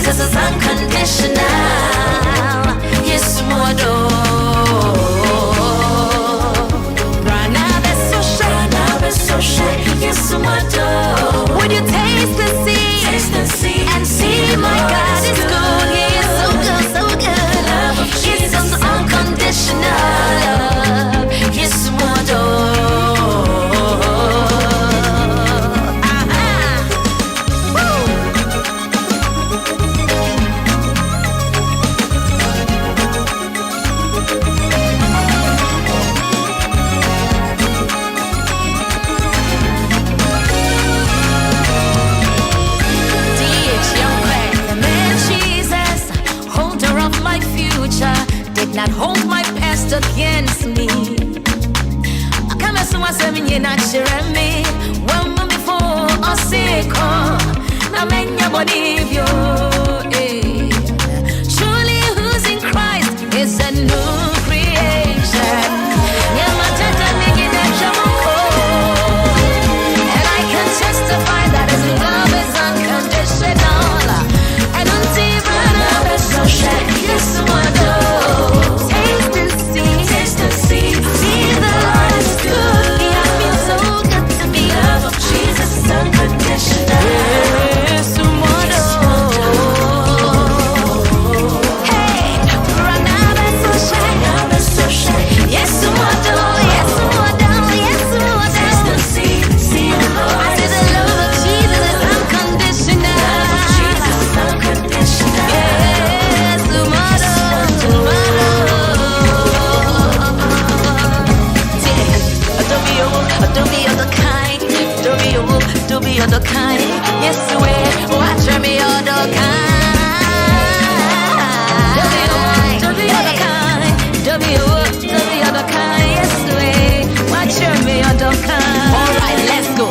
Jesus is unconditional. Yes, modo. Yes, modo. Would you taste and see, and see my God is good. He is so good, so good. It's just unconditional. Yes, modo. Did not hold my past against me. I come as someone saying you're not sure of me. One month before I say call, now make your body of you. Truly, who's in Christ is a new creation. Yeah, my tender nigga, that's your and I can testify that his love is unconditional. And until you run out of social, yes, one door. The kind, yes, we watch me all the kind. Do be all the kind, yes, we watch me all the kind. All right, let's go.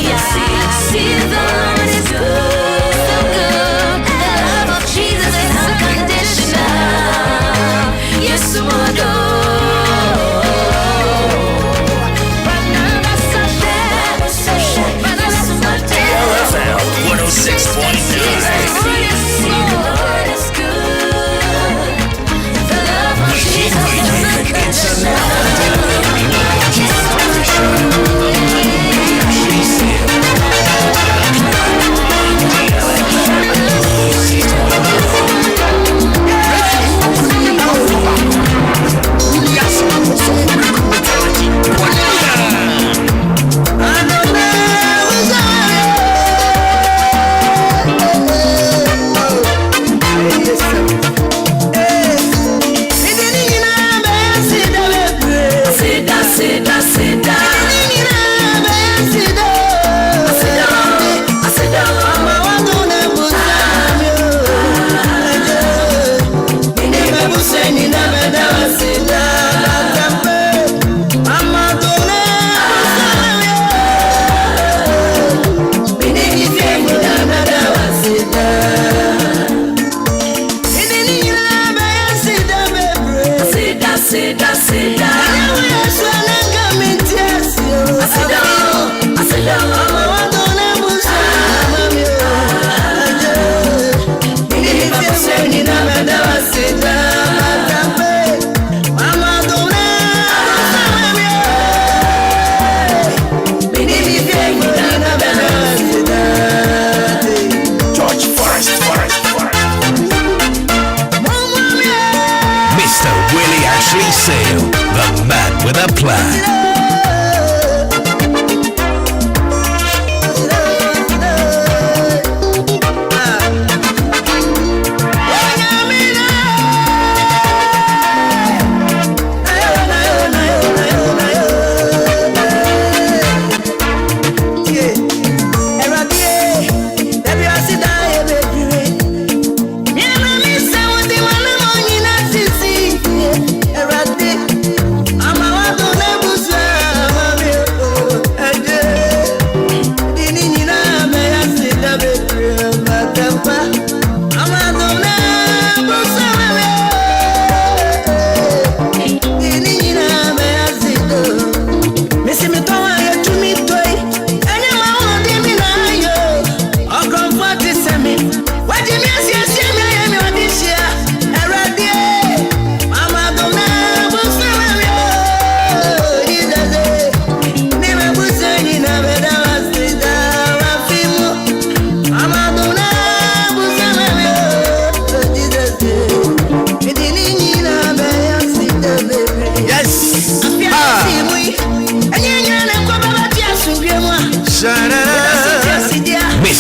Yeah.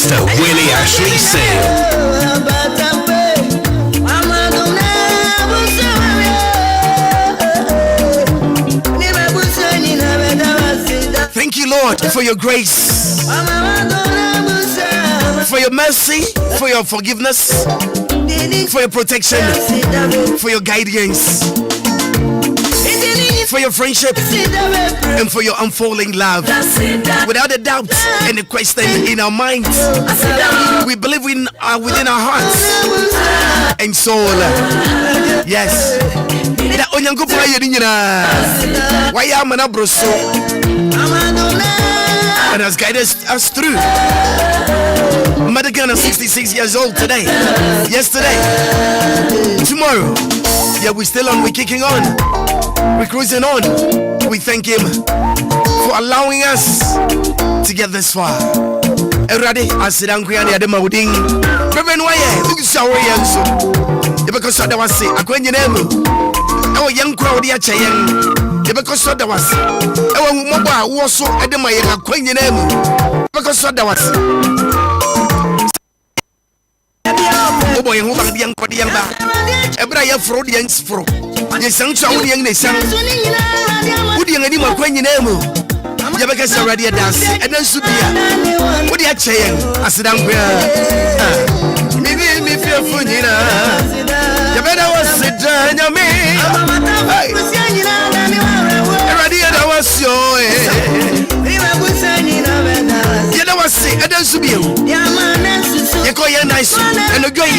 Mr. Willy Ashley Sale. Thank you, Lord, for your grace, for your mercy, for your forgiveness, for your protection, for your guidance, for your friendship, and for your unfolding love. Without a doubt and a question in our minds, we believe within our hearts and soul. Yes. And has guided us through. Madagascar, 66 years old today. Yesterday. Tomorrow. Yeah, we're still on. We're kicking on. We're cruising on. We thank him for allowing us to get this far. Ready? I sit down here at the Mauding. Reverend Waya, look at our young. Because I was sick. I couldn't name. Our young crowd here, Chayan. Because I was. Our mobile was so at the Maya, Queen name. Because I was. Oh boy, who are the young body and back? Every year, fraud young's fro. Yes, some child young nation. Would you any more Queen name? Because already a dance, and then Subia. What are you saying? I said, I'm here. Me feel funny. You better was sit down, you mean? Already, I was your. You know what? Say, and then Subia. You call you nice and a guy.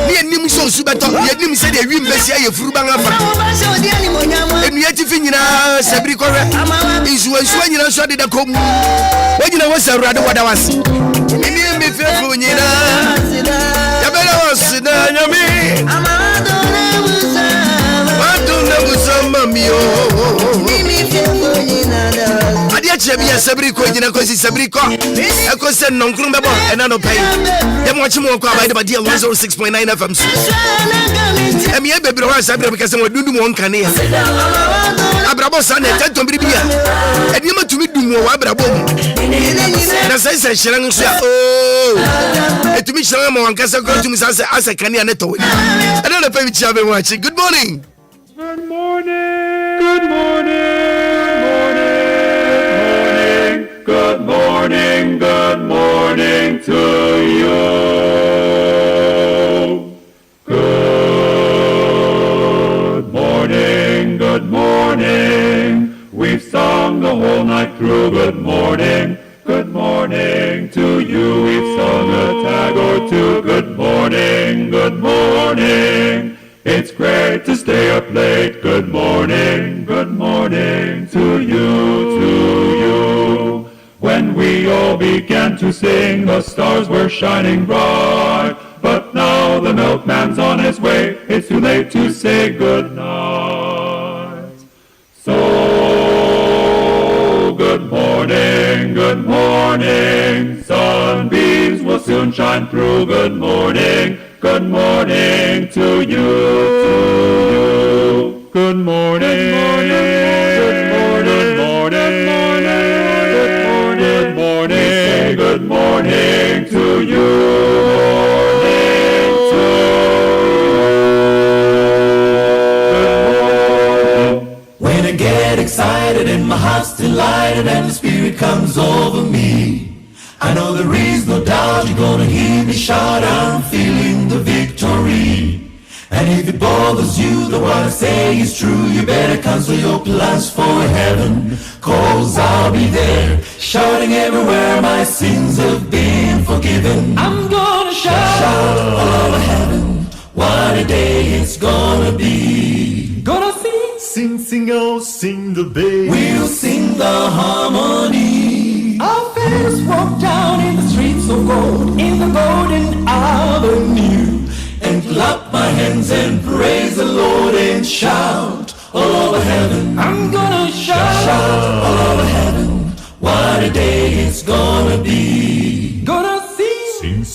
Me and him so super top. You said you win Bessia, you fruit bang. And yet, if you know, Sabri correct, is when you know, so did I come. When you know what's a rather what I was. Me feel funny. You better was sit down, you mean? I don't know some mammy. I did Sabri Coin, because it's Sabri Coin. I could send non Crumbaba and I don't pay. Then watch more by the deal 106.9 FM. And me, baby, because I would do one can hear. Abrabo Sunday, tell to be here. And you want to meet more Abrabo. And as I said, Sharon, oh, to me, Sharon, one can go to me as a canny and a toy. I don't know if I'm having watching. Good morning. Good morning. Good morning. Good morning, good morning to you. Good morning, good morning. We've sung the whole night through. Good morning to you. We've sung a tag or two. Good morning, good morning. It's great to stay up late. Good morning to you. When we all began to sing, the stars were shining bright. But now the milkman's on his way. It's too late to say good night. So, good morning. Sunbeams will soon shine through. Good morning to you. Good morning. Good morning to you. When I get excited and my heart's delighted and the spirit comes over me, I know there is no doubt you're gonna hear me shout, I'm feeling the victory. And if it bothers you that what I say is true, you better cancel your plans for heaven, 'cause I'll be there, shouting everywhere my sins have been forgiven. I'm gonna shout all over heaven, what a day it's gonna be. Gonna sing, oh, sing the bass. We'll sing the harmony. Our fans walk down in the streets of gold, in the golden avenue, and clap my hands and praise the Lord and shout all over heaven. I'm gonna shout all over heaven, what a day it's gonna be. Gonna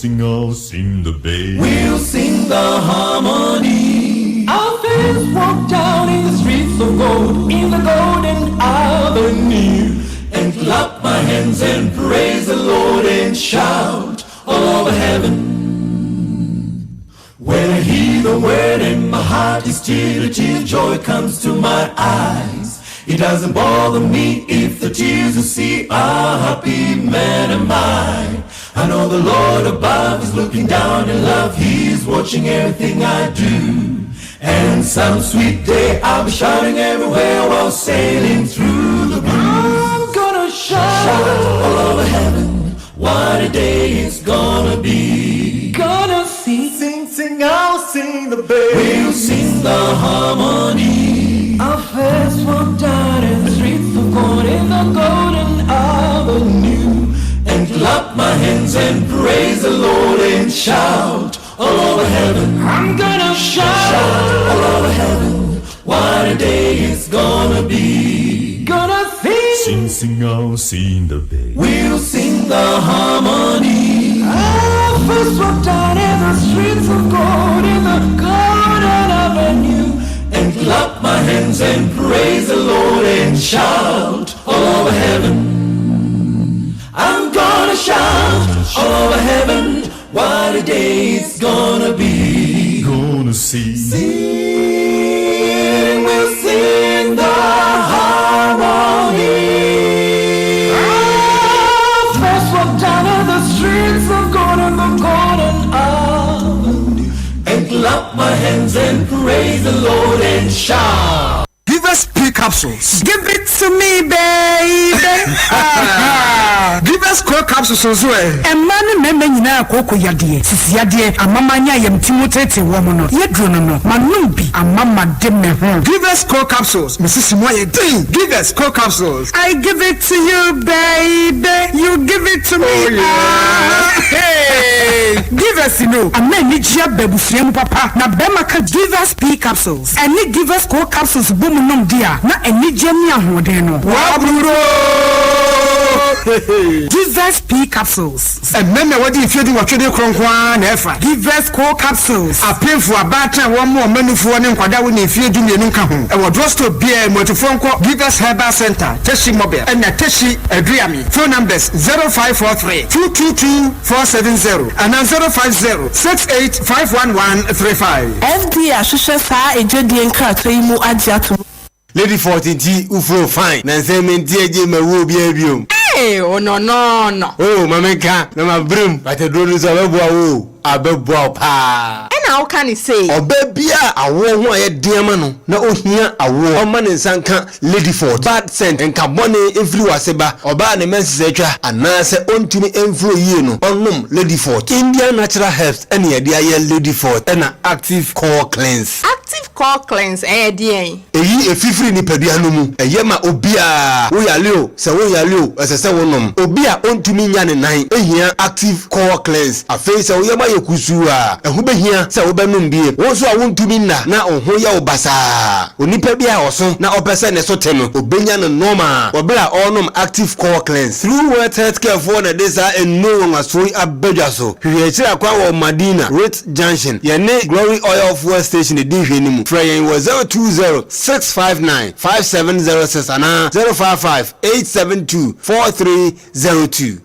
sing, oh, sing the bass. We'll sing the harmony. Our fans walk down in the streets of gold, in the golden avenue, and clap my hands and praise the Lord and shout all over heaven. When I hear the word and my heart is tear, joy comes to my eyes. It doesn't bother me if the tears you see are happy man am I. I know the Lord above is looking down in love. He is watching everything I do. And some sweet day I'll be shouting everywhere while sailing through the blue. I'm gonna shout all over heaven. What a day it's gonna be. Gonna sing, I'll sing the bass. We'll sing the harmony. Our first walk down in the streets of gold in the golden avenue. And clap my hands and praise the Lord and shout all over heaven. I'm gonna shout all over heaven. What a day it's gonna be. Gonna sing, I'll sing the bass. We'll sing the harmony. I first walked down in the streets of gold in the golden avenue. And clap my hands and praise the Lord and shout all over heaven. I'm gonna shout all over heaven. What a day it's gonna be. Gonna sing, we'll sing the harmony. First walk down in the streets of gold in the golden avenue. And clap my hands and praise the Lord and shout. Give us P capsules. Give it to me, baby. Give us core capsules as well. And man, member nyina koko yade. Sisi yade amamanya yem timotete womono. Yedrono no. Manumbi amama demme ho. Give us core capsules. Mrs. Moye ding. Give us core capsules. I give it to you, baby. You give it to me. Oh, yeah. Hey. Give us Amen ni jia bebusiemu papa. Na bema ka give us P capsules. And ni give us core capsules boom nom dia. Na eni jeni ahode no. Waburo. Jesus P capsules. And men what if you do what you do kronkwa na efa. Give us core capsules. A pay for a batter one more menu for one kwada when if you do me nunka ho. E wo drugstore beer motofonko Give us Herbal Center, Teshi Mobile, and Teshi Adriami. Phone numbers 0543 222 470 and 050 68 FD Ashusha Sa Ejodi Enka Toimu Ajiatu. Lady 14T Ufro fine. Nansementi eje mewo bi abiom. Oh no. Oh mamenka na ma brim but drone so abebua pa. How can he say? Obia awo ho aye diama no na ohia awo o ma ne nsanka Lady Ford bad scent en carbon every waseba oba ne mense atwa anase ontumi emfro yie no onnom Lady Ford Indian natural herbs ene ye de aye Lady Ford na active core cleanse. Active core cleanse dear. Eyi efifiri ni padua no mu eye ma obia wo yale o se wo yale o esese wonom obia ontumi nya ne nan ehia active core cleanse afei se wo yema yekusu a ehu behia se wo benum bie wo so a wontumi na oho ya obasa onipa bia oso na opese ne so te no obenya no normal obra onom active core cleanse through World Health Care for na desa and no one asoi abedwa so hwe kira kwa wo Madina Rate Junction ye ne Glory Oil Fuel Station e di hwe ni mu fra yen was 020-659-5706 ana 055-872-4302.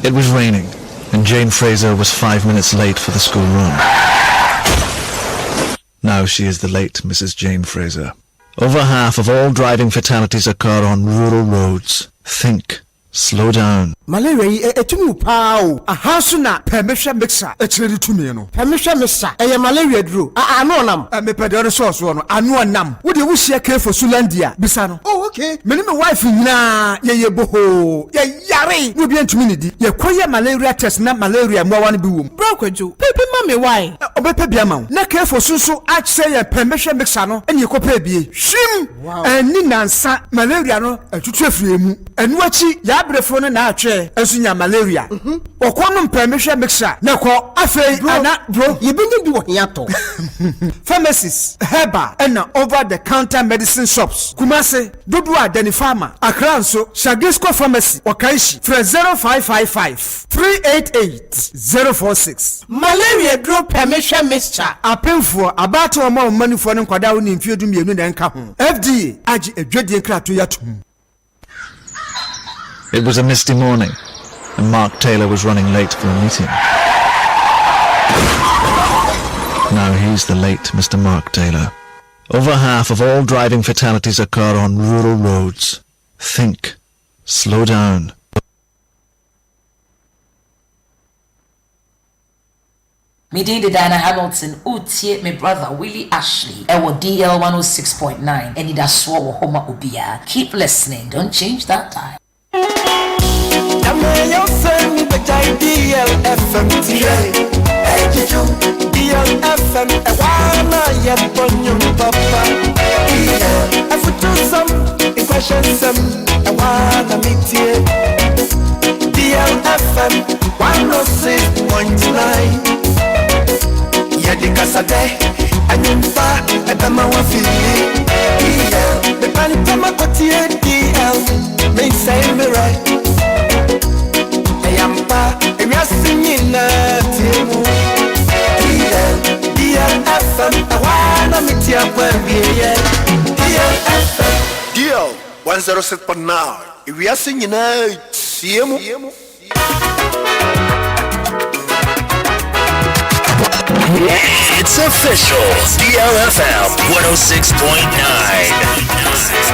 It was raining, and Jane Fraser was 5 minutes late for the school run. Now she is the late Mrs. Jane Fraser. Over half of all driving fatalities occur on rural roads. Think. Slow down. Malaria etumi pao ahaso na permission mixer echiri tumi no permission mixer malaria duro anu nam me pedore source no anu nam wo de wo hia kefo Sulandia bisa no oh okay me ne me wife nyina ye boho ye yare wo bi antumi ne di ye koye malaria test na malaria mo wa no bi wom bro kwadwo pepe ma me why obepe bia ma na kefo sunso achse ye permission mixer no ene ekopa bie hwim ani nansa malaria no atutu afiri emu enu achi ya brefo no na atwe esunya malaria okono permission mixture na ko afei ana bro yebenya bi wo hiato pharmacies herbal and over the counter medicine shops Kumase Dodo Adeni Pharma Accra nso Shagisco Pharmacy Okaishi 0555-388-046 malaria drug permission mixture apemfo abato omo manufo no kwada wo ni mfiedu mienu na nka ho FDA agi edwedie nkrato yato It was a misty morning, and Mark Taylor was running late for a meeting. Now he's the late Mr. Mark Taylor. Over half of all driving fatalities occur on rural roads. Think. Slow down. Me did Diana Hamilton, Utie, my brother Willy Ashley, Ewo DL 106.9, Anidaso Wɔhɔ Obia. Keep listening, don't change that time. DLFM DLFM Ewana Yabonyum Papa Some Ewana Mitie DLFM 106.9 Yadikasade Anyumpa Edama Wafili The Pantama Kotie DL May say me right Ayampa Eyasinina Timu DLFM Awana Mitia Pwembiye DLFM DL 106.9 Eyasinina Timu It's official. DLFM 106.9.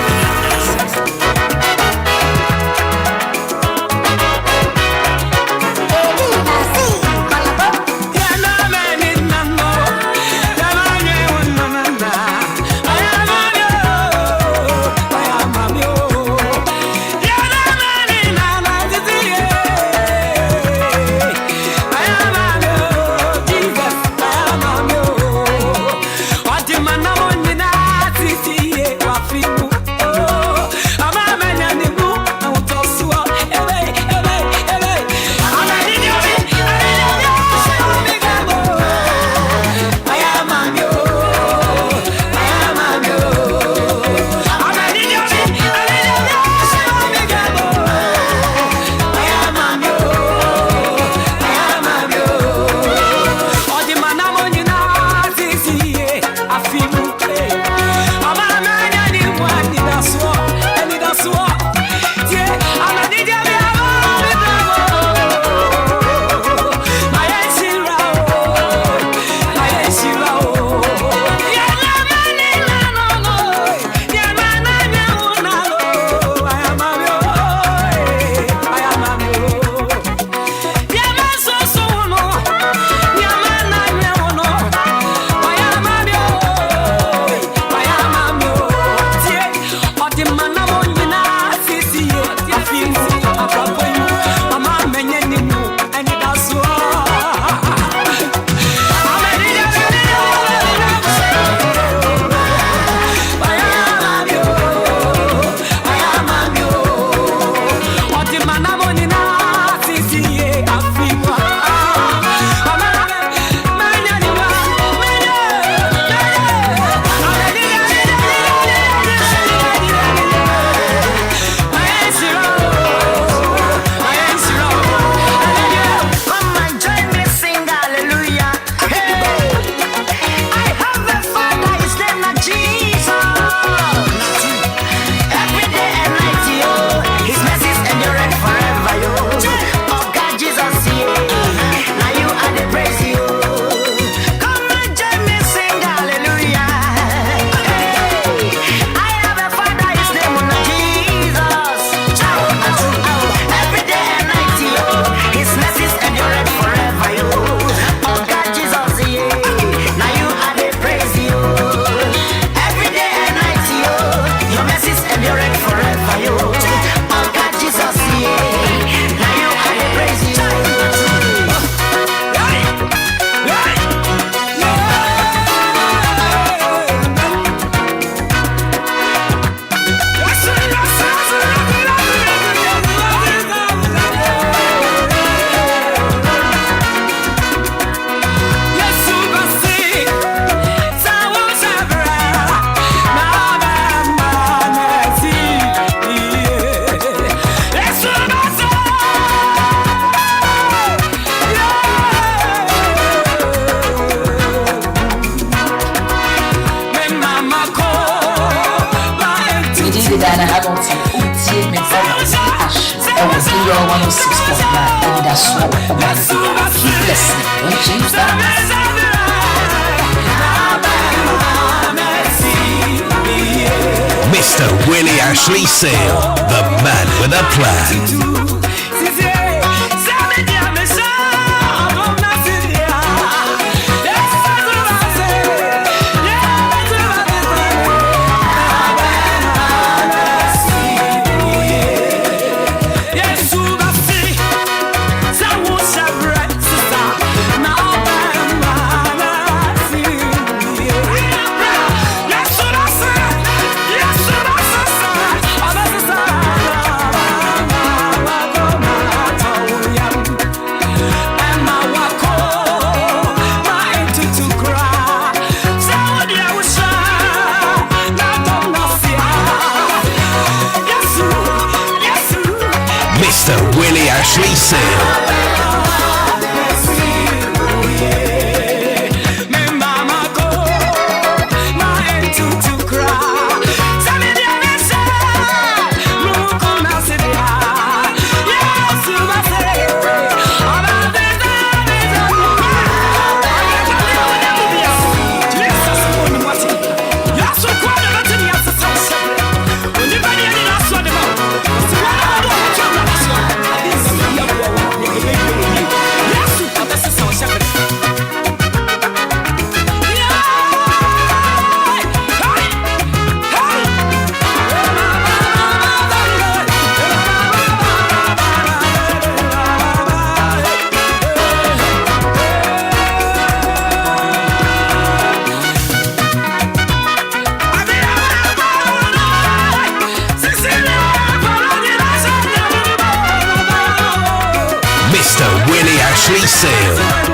DL 106.9. Anidaso Wɔhɔ. Keep listening. Don't change that. Mr. Willy Ashley Sale, the man with a plan. Mr. Willy Ashley Sale. Mr. Willy Ashley Sale.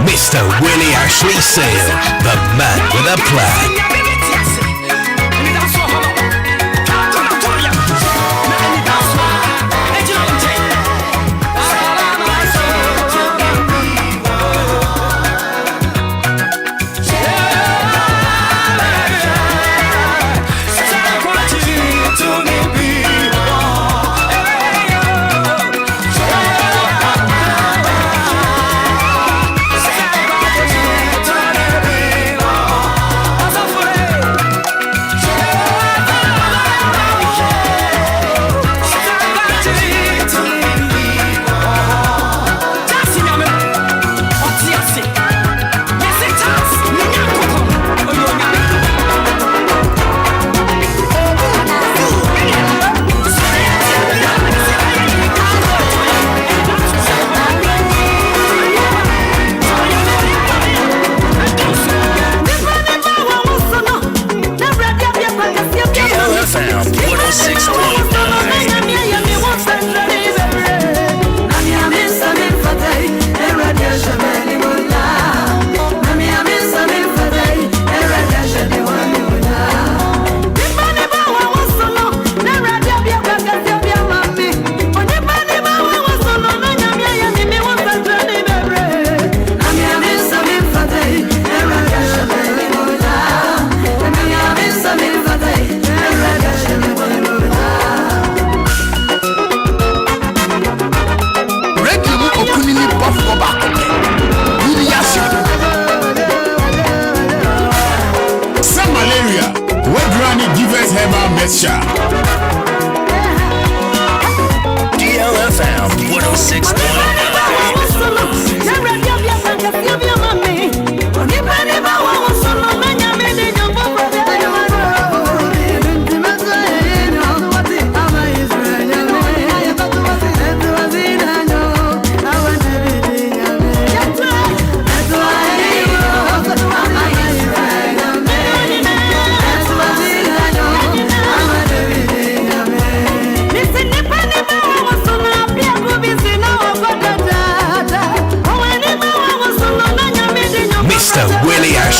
Mr. Willy Ashley Sale, the man with a plan.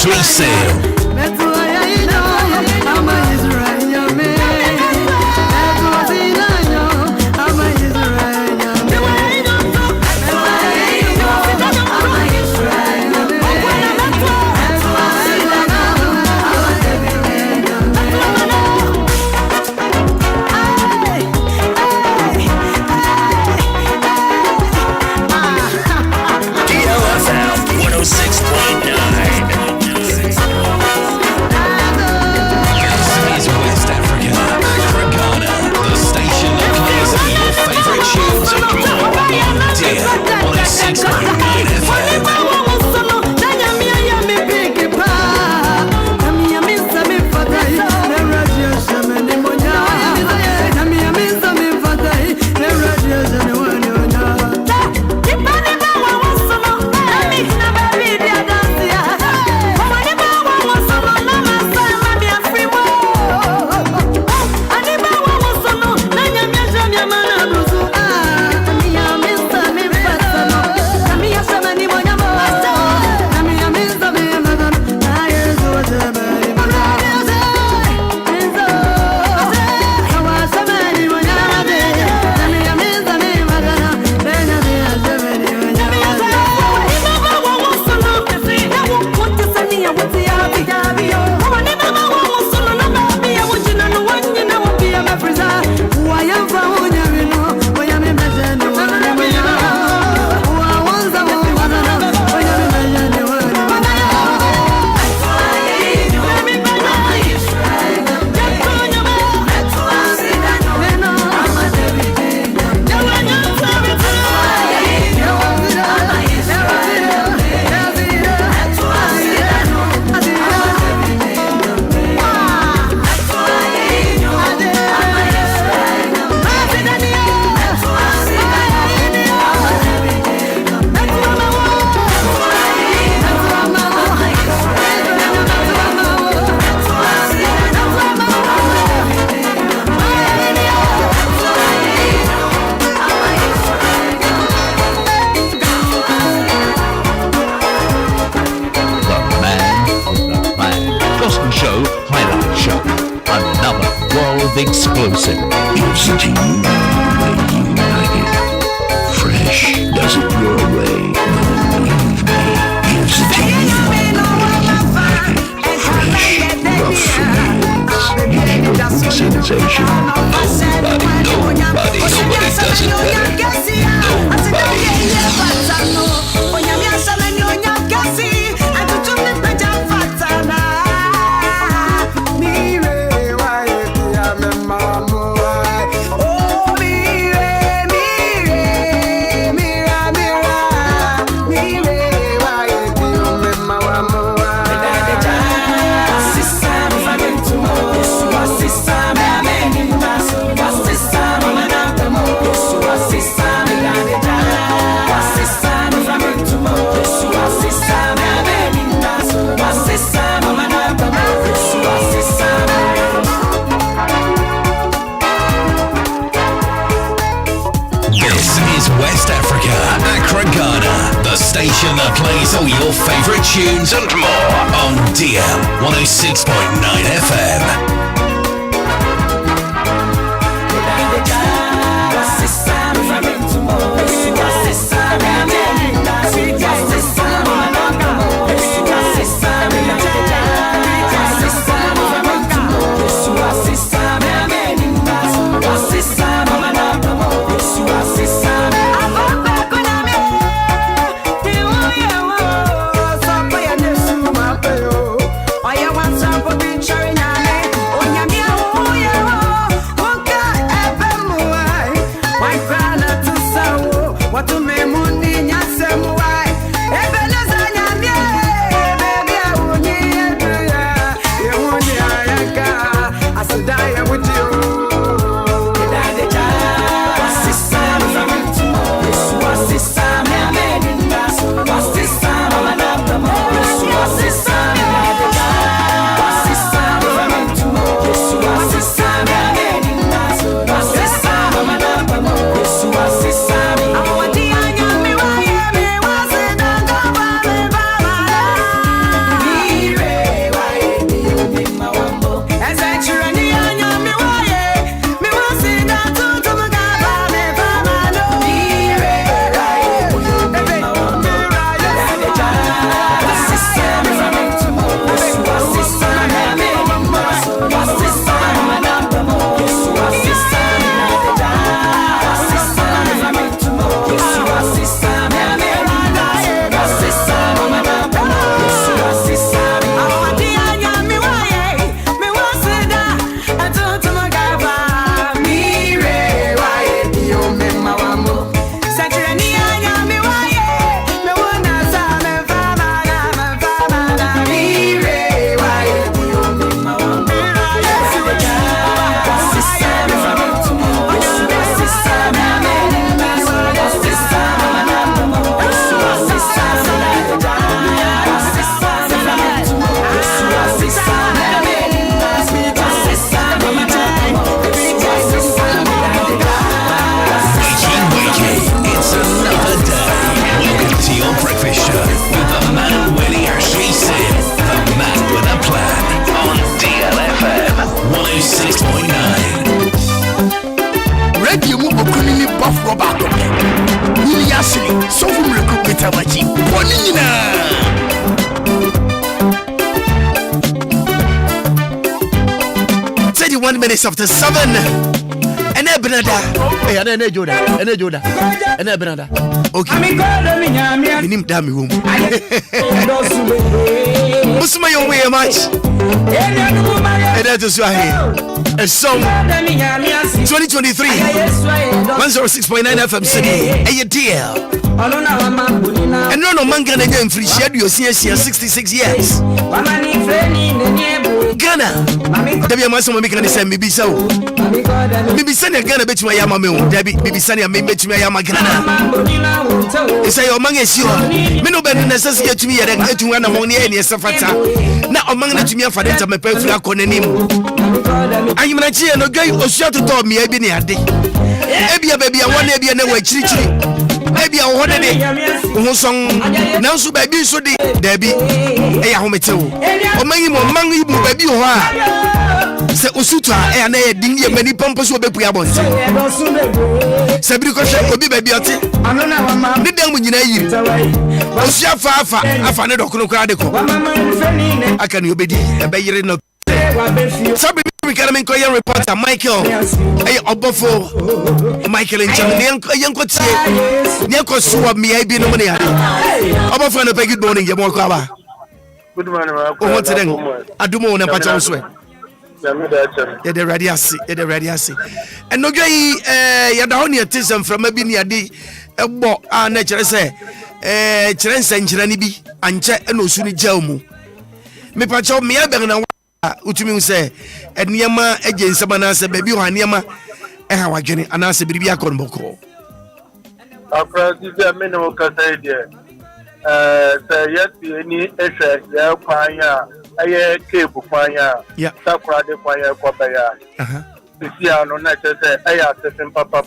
Ashley Sale. Explosive. Gives it to you when you like it. Fresh does it your way. Believe me. Gives it to you when you like it. Fresh, rough feels. Usual sensation. Nobody does it better. Station that plays all your favorite tunes and more on DL 106.9 FM. go back up there. Willy Ashley, so from recruitment amachi. 31 minutes after 7. And Benada. Hey, and Joda. Okay. Minim dami room. Musuma your way much. And that is why a song 2023 106.9 FM City. Hey, dear. And no manga again free share your 66 years. Ghana. Debbie Massimo making the same maybe so. Maybe send a Ghana bet my yama mill. Debbie, maybe send a bet my yama Ghana. It's a your man is sure. Mino Ben necessary to me and get to one among the any safata. Now among the to me for them to my perfect conanim. I am not here no guy or shut to tell me. I've been here. Baby, I want to be a way chichi. Maybe I want to song now, so baby, so Debbie, a home too. Or mangy, baby, say Usuta, and a dingy many pumpers will be preabon. Sabrico will be baby. I did them when you know. Osia Fafa, I found a crocodico. I can you be a bayer in a Sabri Carmen Koyan reporter Michael, a Obofo, Michael and Yanko, Yanko Sua, me, I be no money. Obofo and a good morning, Yamokaba. Good morning, I do more than Patrons. The radiasi. And no gay, Yadahonia from a biniadi, a bo, our nature say, Cheren Sanjanibi, and Chet and Osuni Jelmu. Me Pacho, me, I better. Utumi say eniyama agency manase baby ho aniyama how agene anase biribi akonboko Accra this me no ka say there say yes any ehwe ya kwanya aye kebu kwanya sakura de kwanya kwabaya this year no na say aye assessing papa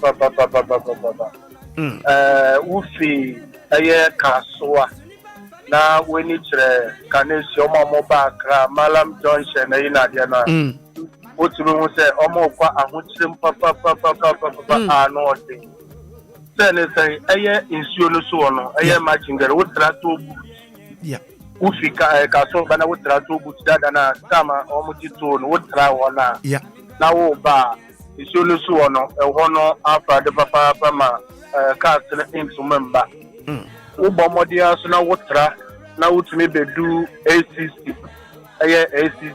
ufi aye kaswa na weni chere kanesi omo Accra Malam Junction na ina na otumi hu se omo kwa ahokyerem papa ano ode se ne sai eye insuo no so no eye machingere wotra to bu ufika kaso bana wotra to bu dada na kama omo tito no wotra wona na wo ba insuo no so no ho no afa de papa ma castle into member Ubomodia so na wotra na wutumi bedu ACC ACC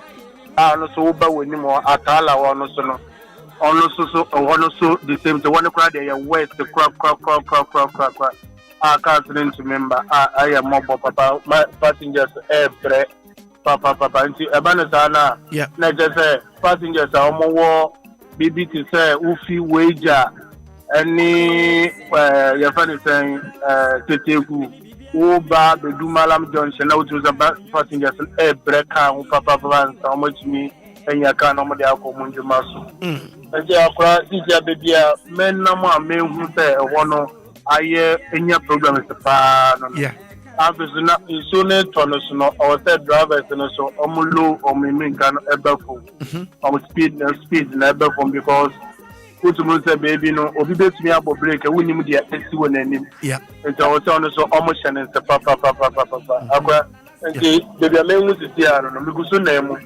no so uba weni mo atala wono so no ono so the same to one crowd dey west the crop castle to member I am mobo papa my passengers every papa nti ebana sana na just say passengers omo BBT say ufi wager any your friend is saying Teteku Oba Bedu Malam Junction now to the passengers a breaker papa so much me and you can't normally accommoda masu. And they are this baby men nama men who say one I in your program is the pan. After not is so near Tonos no our third drivers and so low or me can ever phone. Our speed never phone because Utumunse baby no obi betumi abo break we nim dia esi won anim nti o so no so omotion nse papa akwa nti baby amenwu sisi aro no miguso na emu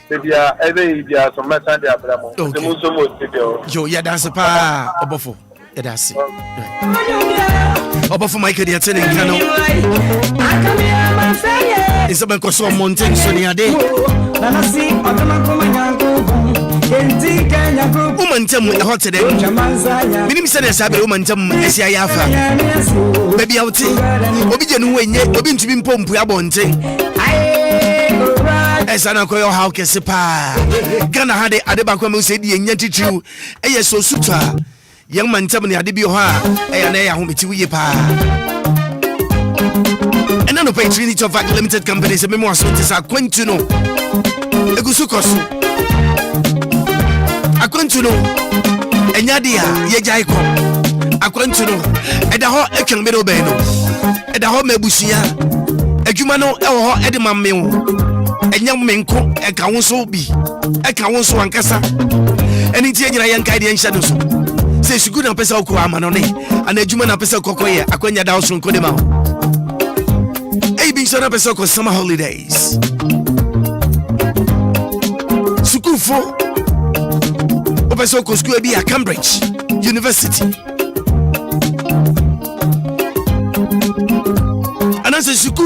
baby a ebe dia so meta dia bramo nti mu so mo studio yo ya dance pa obofo ya dance obofo Michael dia tene nkano isa ben ko so mountain so ni ade na si otomakoma nyanko Umantam hot today. Minim said as I be umantam as I have. Baby out. Obi jenu wenye obi ntumi mpompu abonte. Esa na koyo how kesepa. Ghana hade adebakwa me say die nya titru. Eye so suta. Yang mantam ne ade bi ho a eya na ya ho beti wiye pa. And no pay Trinity of Limited Company se memo aso tisa kwentu no. Egusu koso. Akwantu no enyadia ye jaiko akwantu no eda ho etwen me be no eda ho mabusia adwuma no e ho ede mamme wo enyam menko eka wo so bi eka wo so ankasa eni tie nyina ye nkai de enhye no so say su good na pesa ko amanone ana adwuma na pesa kokoye akwanya da so nkode ma so na pesa ko summer holidays sukufo o pesa ko school bi at Cambridge University anase suku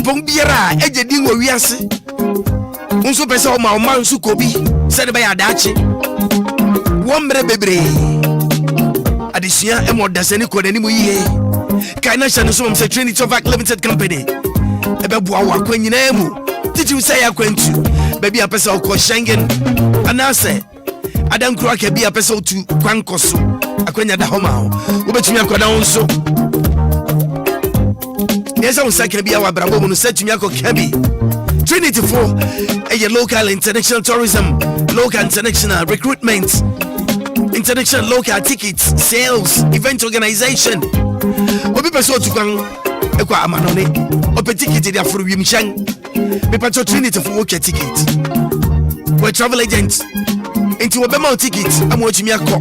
bombiara ejedi wo wiase unso pesa o ma nsu ko bi se de ba ya daachi wo mre bebre adisia e mo dasani ko dani mo yiye kaina sha no so say Trinity of Limited Company ebe bua wa kwanyina mu titi say akwantu baby apesa ko Schengen anase adankro aka bi apesa otu kwankoso akwanya da homa wo betumi akoda wonso yesa usaka bi awa brabo mu no setumi akoka bi Trinity for a local international tourism, local international recruitment, international local tickets, sales, event organization. Obi person to kan ekwa amanone. Ope ticket dey for wimshan. Me pato Trinity for work ticket. We travel agent. Into obema ticket am watch me akọ.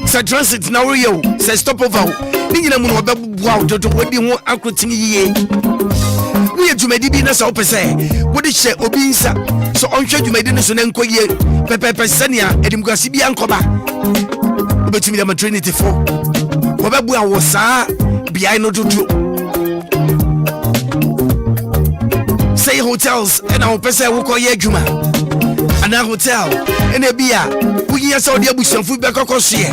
Sa transit na wo yo, say stopover. Ni nyina mu no obebuwa dodo wodi ho akrotimi yiye. We adwumadi bi na sa opese wodi hye obi nsa so onhwe adwumadi no so na nkoye pepepe sania edimguase bi ankoba obetumi da Trinity for obebu awo saa biai no dodo say hotels and our opese wo koye adwuma ana hotel ene bia wuyi asa odi abusanfu be kokoso ye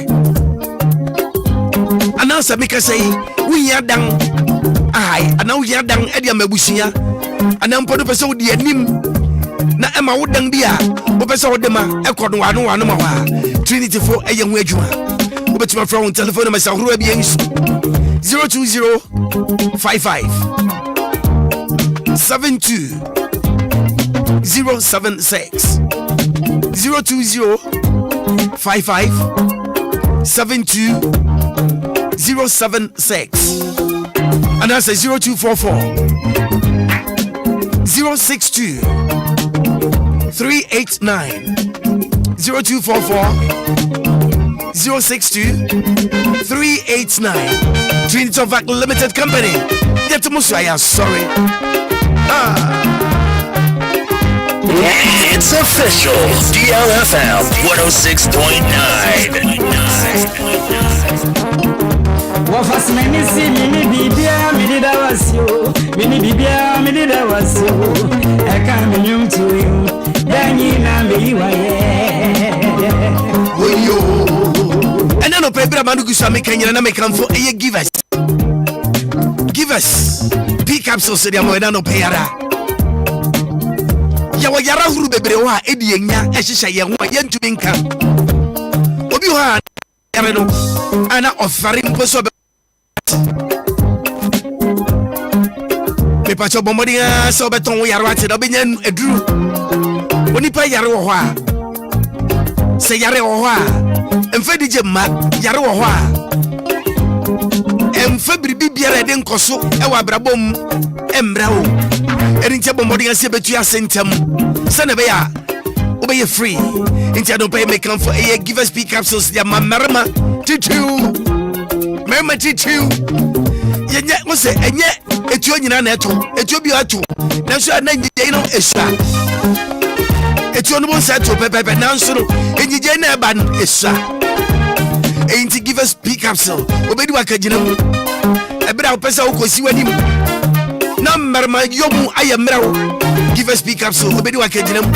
ana sa meka say wuyi adan ai ana wo yadan e dia mabusia ana mpodo pese wo dia nim na ema wo dan bia wo pese wo de ma e kodo wano ma wa Trinity for eye hu adwuma wo betuma fra on telephone number sa horo bia nsu 02055 72 076 02055 72 076 and that's a 0244 062 389 0244 062 389 Trinity of Limited Company. Get to Musaya, sorry. It's official. DLFM 106.9. Wafas meni si mini bibia mini da wasio mini bibia mini da wasio eka minyum to you danyi na meyiwa ye woyo ena no pebra manu gusa me kanyina na me kamfo eye give us pick up so se dia mo ena no peyara ya wa yara huru bebre wa edi enya ehihye ye ho ye ntumi nka obi ho a yare no ana offering poso me pacho bomodinga so beton yaro ati do benya eduru oni pa yare wo ho a se yare wo ho a emfa dije ma yare wo ho a emfa bribi biara de nkoso e wa brabom emra o erinche bomodinga se betu asentem se ne be ya obey free into don't pay me come for a give us pick capsules ya mamarma titu mama titu yenye wo se enye etuo nyina na eto etuo bi ato na so na nyije no esha etuo no bon se to pepepe na so no enyije na eba no esha enti give us pick capsule obedi wakagina mu ebra opesa wo kosi wanim na marma yomu ayemra wo give us pick capsule obedi wakagina mu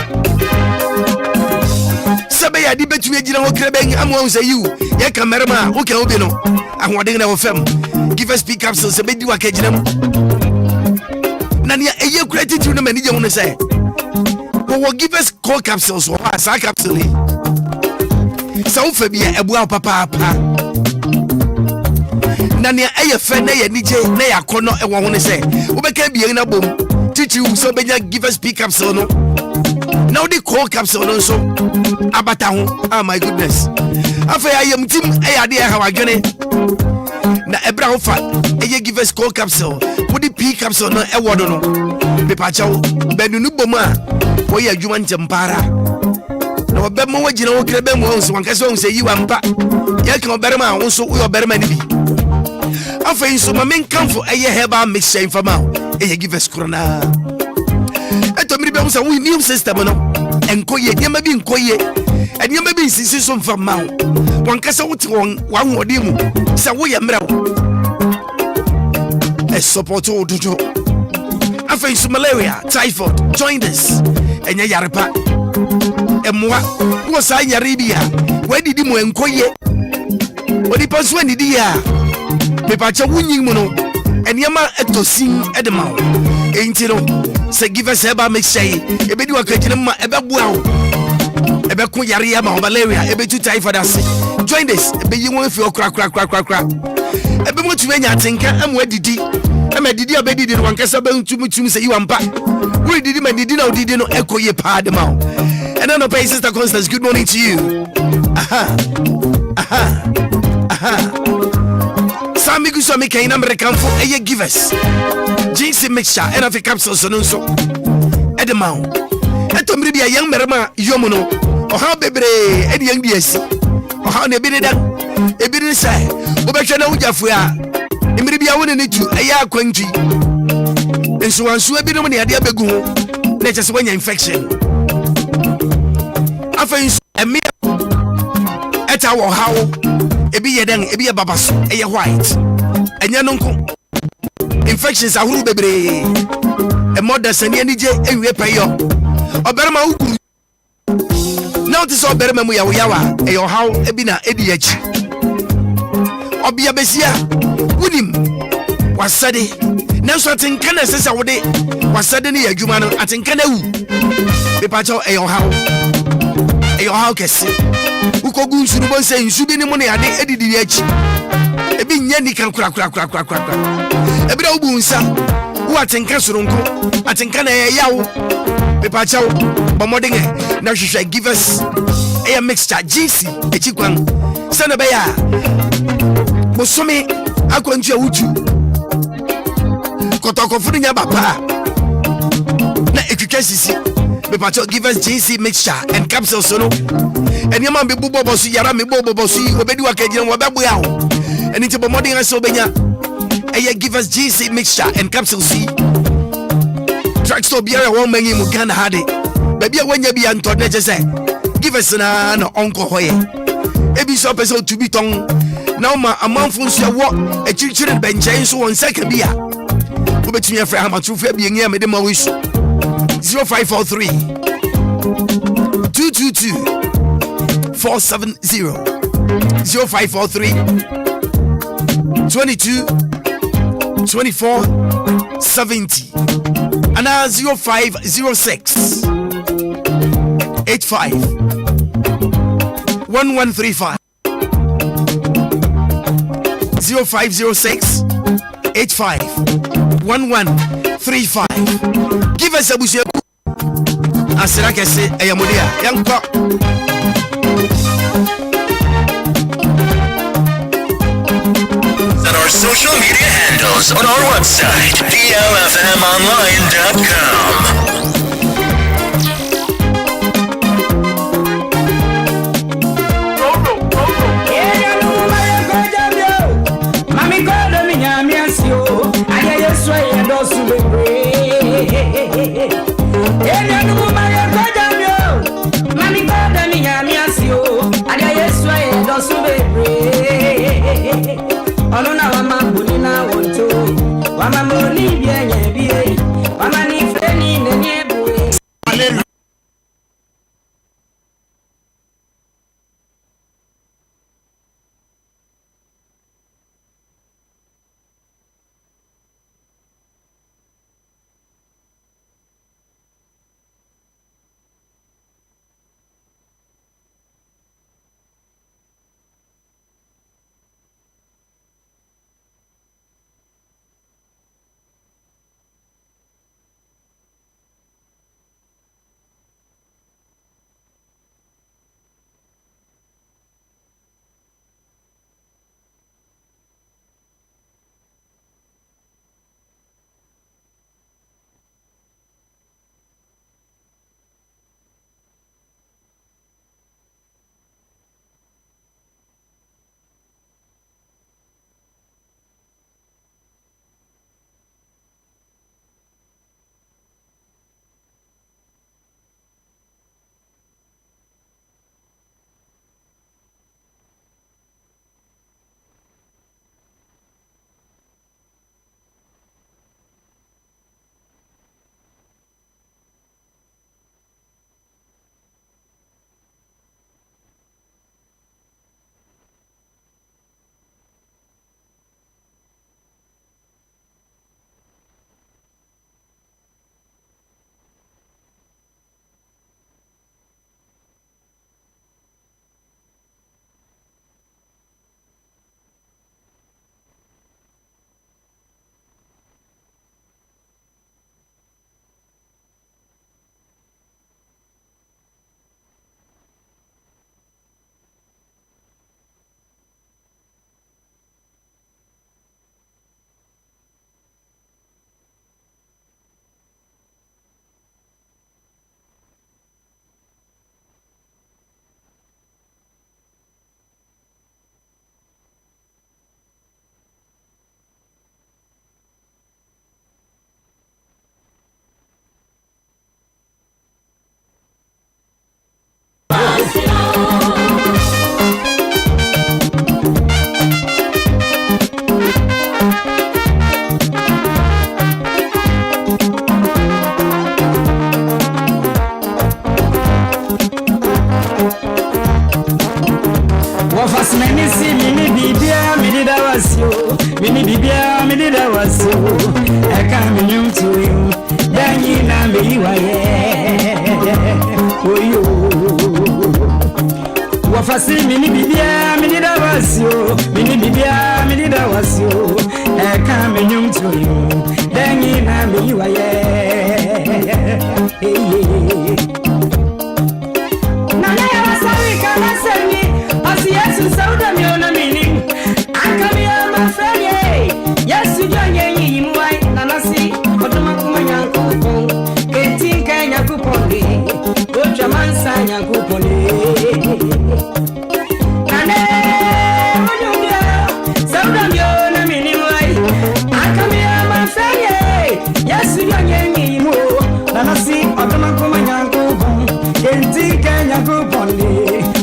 sabe ya di betu ejina ho kreben amwo say you ye cameraman wo kan obi no ahwodin na wo fam give us pick capsule sabe di wakagina mu na ne eye gratitude no mani je ho say wo give us call capsules wo asa capsule so fa bia ebu papa na ne eye fe na ye nije na yakono e wo ho ne say wo beka bia na bom titi wo so benya give us pick capsule no now the call capsule no so abata ho oh my goodness afa ya yam tim e ya de ha wadwene na ebra ho fa eye give us call capsule wo the pick capsule no e wodo no be pa chawo benunu bom a wo ya adwuma ntempara na obema wagina wo krebe mu onso wankase on se yiwa mpa ye kan oberema wonso wo oberema ni bi afei nso ma menkamfo eye heba mixture infama eye give us corona eto miri be wo se wo immune system no enkoye nyama bi nkoye enyama bi nsisi so mfama wankase wo te won wanhode mu se wo ye mra wo e support wo dojo afei nso malaria typhoid jaundice enye yarepa emwa wo sa yare bia wadidi mu enkoye odi panso anidi ya me pa cha wunyin mu no eniema etosin edema enti no se give us eba make say ebedi wakagina ma ebebua wo ebeko yare ya ma malaria ebetu typhoid ase join this ebeyi won fi okra ebemo tumi nya atenka amwa didi didi abedidi no wankasa bentum se yiwampa we didi ma didi na odidi no ekoye pa de ma and then pay sister Constance, good morning to you. Sami guso me kaina mrekamfo eye give us jinsi mixture and of capsules so edema eto mri bia yang merema yomu no oha bebre edi yang biasi oha na ebiri dan ebiri sai obehwe na wujafu a mri bia woni ne tu eye akwanti enso wanso ebi no ne ade abegu ho na chese wanya infection afei emi eta wo hawo ebi yeden ebi ye babaso eye white enya no nko infections ahuru bebre e modern sani anije ewie payo oberema uku now this oberema mu yawa eye hawo ebi na edi yachi obia besia wunim wasade nanso atenka na sesa wode wasade ne yadwuma no atenka na wu bepacho eye hawo kesi ukogu nsuru bon se nsubi ni mo ne ade edidi achi ebi nya ni kan kura ebi da ubu nsa wo atenka soronko atenka na yawo pepa chawo bomodenge na hwehwe give us a mixture jinsi echikwan sana be ya bosome akwantu awutu kotokofunu nya baba na ekukasisi Bepacho give us JC mixture and capsules so no. And your man be bobo so yara me bobo so obedi wakagina wababu yawo. And into bomoding aso benya. Eye give us JC mixture and capsules see. Drugstore biara won manyi mu Ghana hade. Baby wanya bi anto na say. Give us na no onko hoye. Ebi so person to be tongue. Now ma amanfo so wo e chirichiri benchen so won seka bia. Obetumi afra ha matrufu abi enye me de ma wish. 0543 222 470 0543 22 24 70 and 0506 85 1135 0506 85 1135. Give us a bush. Asira kese eyamudia yanko. And our social media handles on our website DLFMonline.com. Mini bibia, me did I was so. I can't be to you. Then you know me, oh, you. Wafasi mini bibia, me did I was so. Mini bibia, me did I was so. I can't be to you. Then you know me, Nana, I was sorry, can I send me? I see yes, and so damn you know meaning. I come here, my friend, yes, you don't get him white, Nana, see, but the Makuman coupon, getting Kenya coupon, what your man sign your coupon. Nana, so damn you know meaning white. I come here, my friend, yes, you don't get him, Nana, see, but the Makuman coupon, getting Kenya coupon,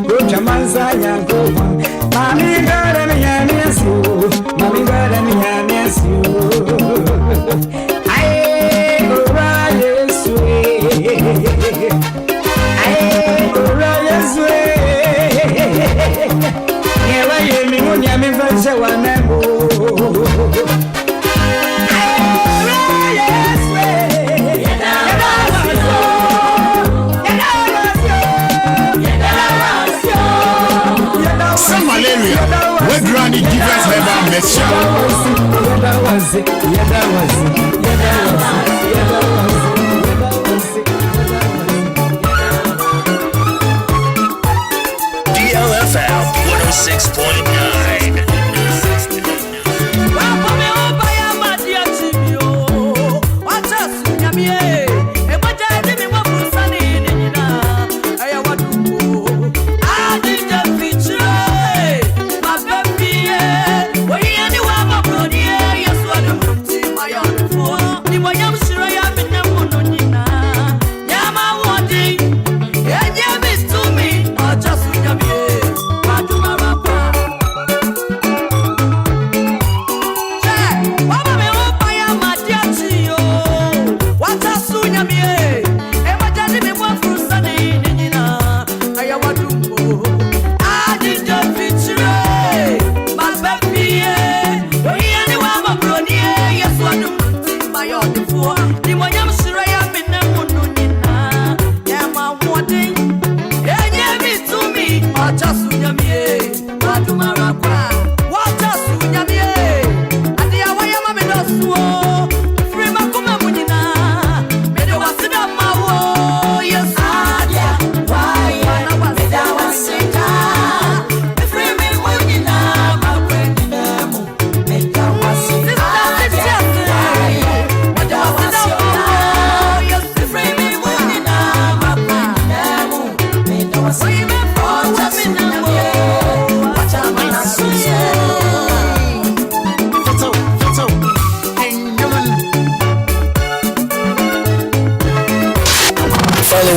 what your man sign your coupon. Mommy got me, I miss you. Mommy got me, I miss you. I go right away. I go right away. Never hear me when you're me for so one. Some malaria, where granny give us never met you. DLFM 106.9.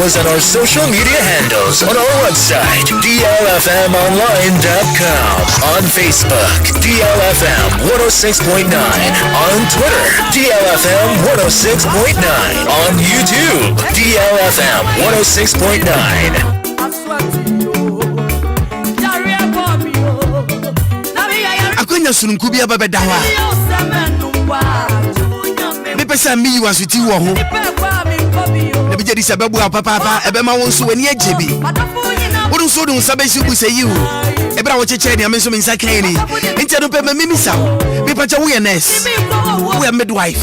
Us on our social media handles, on our website DLFMonline.com, on Facebook DLFM 106.9, on Twitter DLFM 106.9, on YouTube DLFM 106.9. Akwenya sununkubia babedawa. Me pesa mi wasuti wo ho. Na bi jedi sababu papa ebema won so wani ajebi wodun so dun sabe si bu sayi wo ebra wo cheche ne amenso mensa kan ni ntia no pe mimi sa bi pacha wo ye nurse wo midwife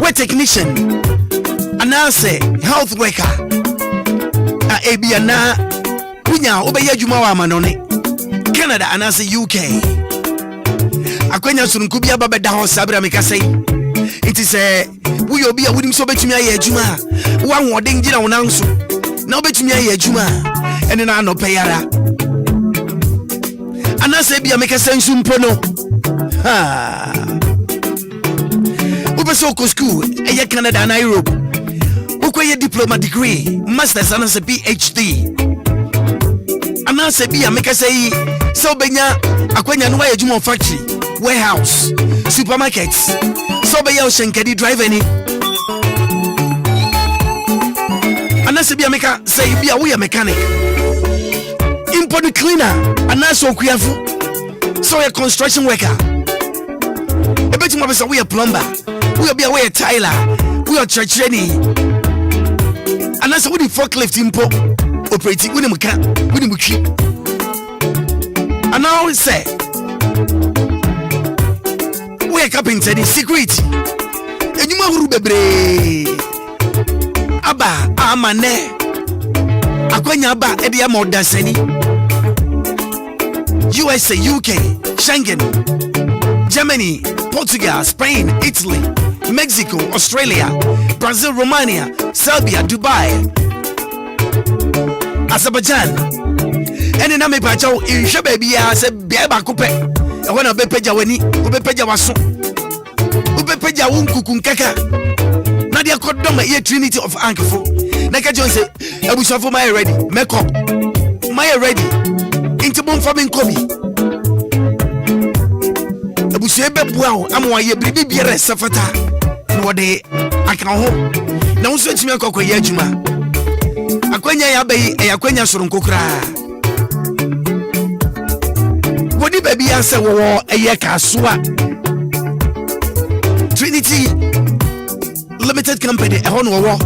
wo technician anase health worker a ebia na kunya obeya adwuma wa amanone Canada anase UK akwenya sununkubia babeda ho sabra mekasai it is we Obia wouldn't so bet me a juma. One more ding dinner on answer. Now bet me a juma. And then I no payara. And I say, be a make a sense soon pono. Ha. Ubesoko school, a Canada and Europe. Ukoye diploma degree, master's and a PhD. And I say, be a make a say, so benya, akwenya no way juma factory, warehouse, supermarkets. So be your shenkedi drive any. And that's be a meka say be a we a mechanic. Import cleaner and that's so careful. So a construction worker. Some of us are we a plumber, we are be a tiler, we are church training. And that's what the forklift impo operating with him with him keep. And now we say we are carpenter in security. And you ma bebre aba amane akwanya aba edia moda sani USA, UK, Schengen, Germany, Portugal, Spain, Italy, Mexico, Australia, Brazil, Romania, Serbia, Dubai, Azerbaijan. And then I make a joke in Shababy. I said, Beba Coupe. I want to be Peja Weni, Ubepeja Wasu, Ubepeja Kaka. Nadia Kodoma, ye Trinity of Ankfo. Naka John said, I wish for my ready, make up, my ready. Into bomb farming Kobe. A bushebe wow, I'm why you baby beer safata. No day I can home. Now switch me a cocoa yajuma. Aquenya yabe, a aquenya surunkokra. What did baby answer war a yaka swa? Trinity Limited Company, a honor war.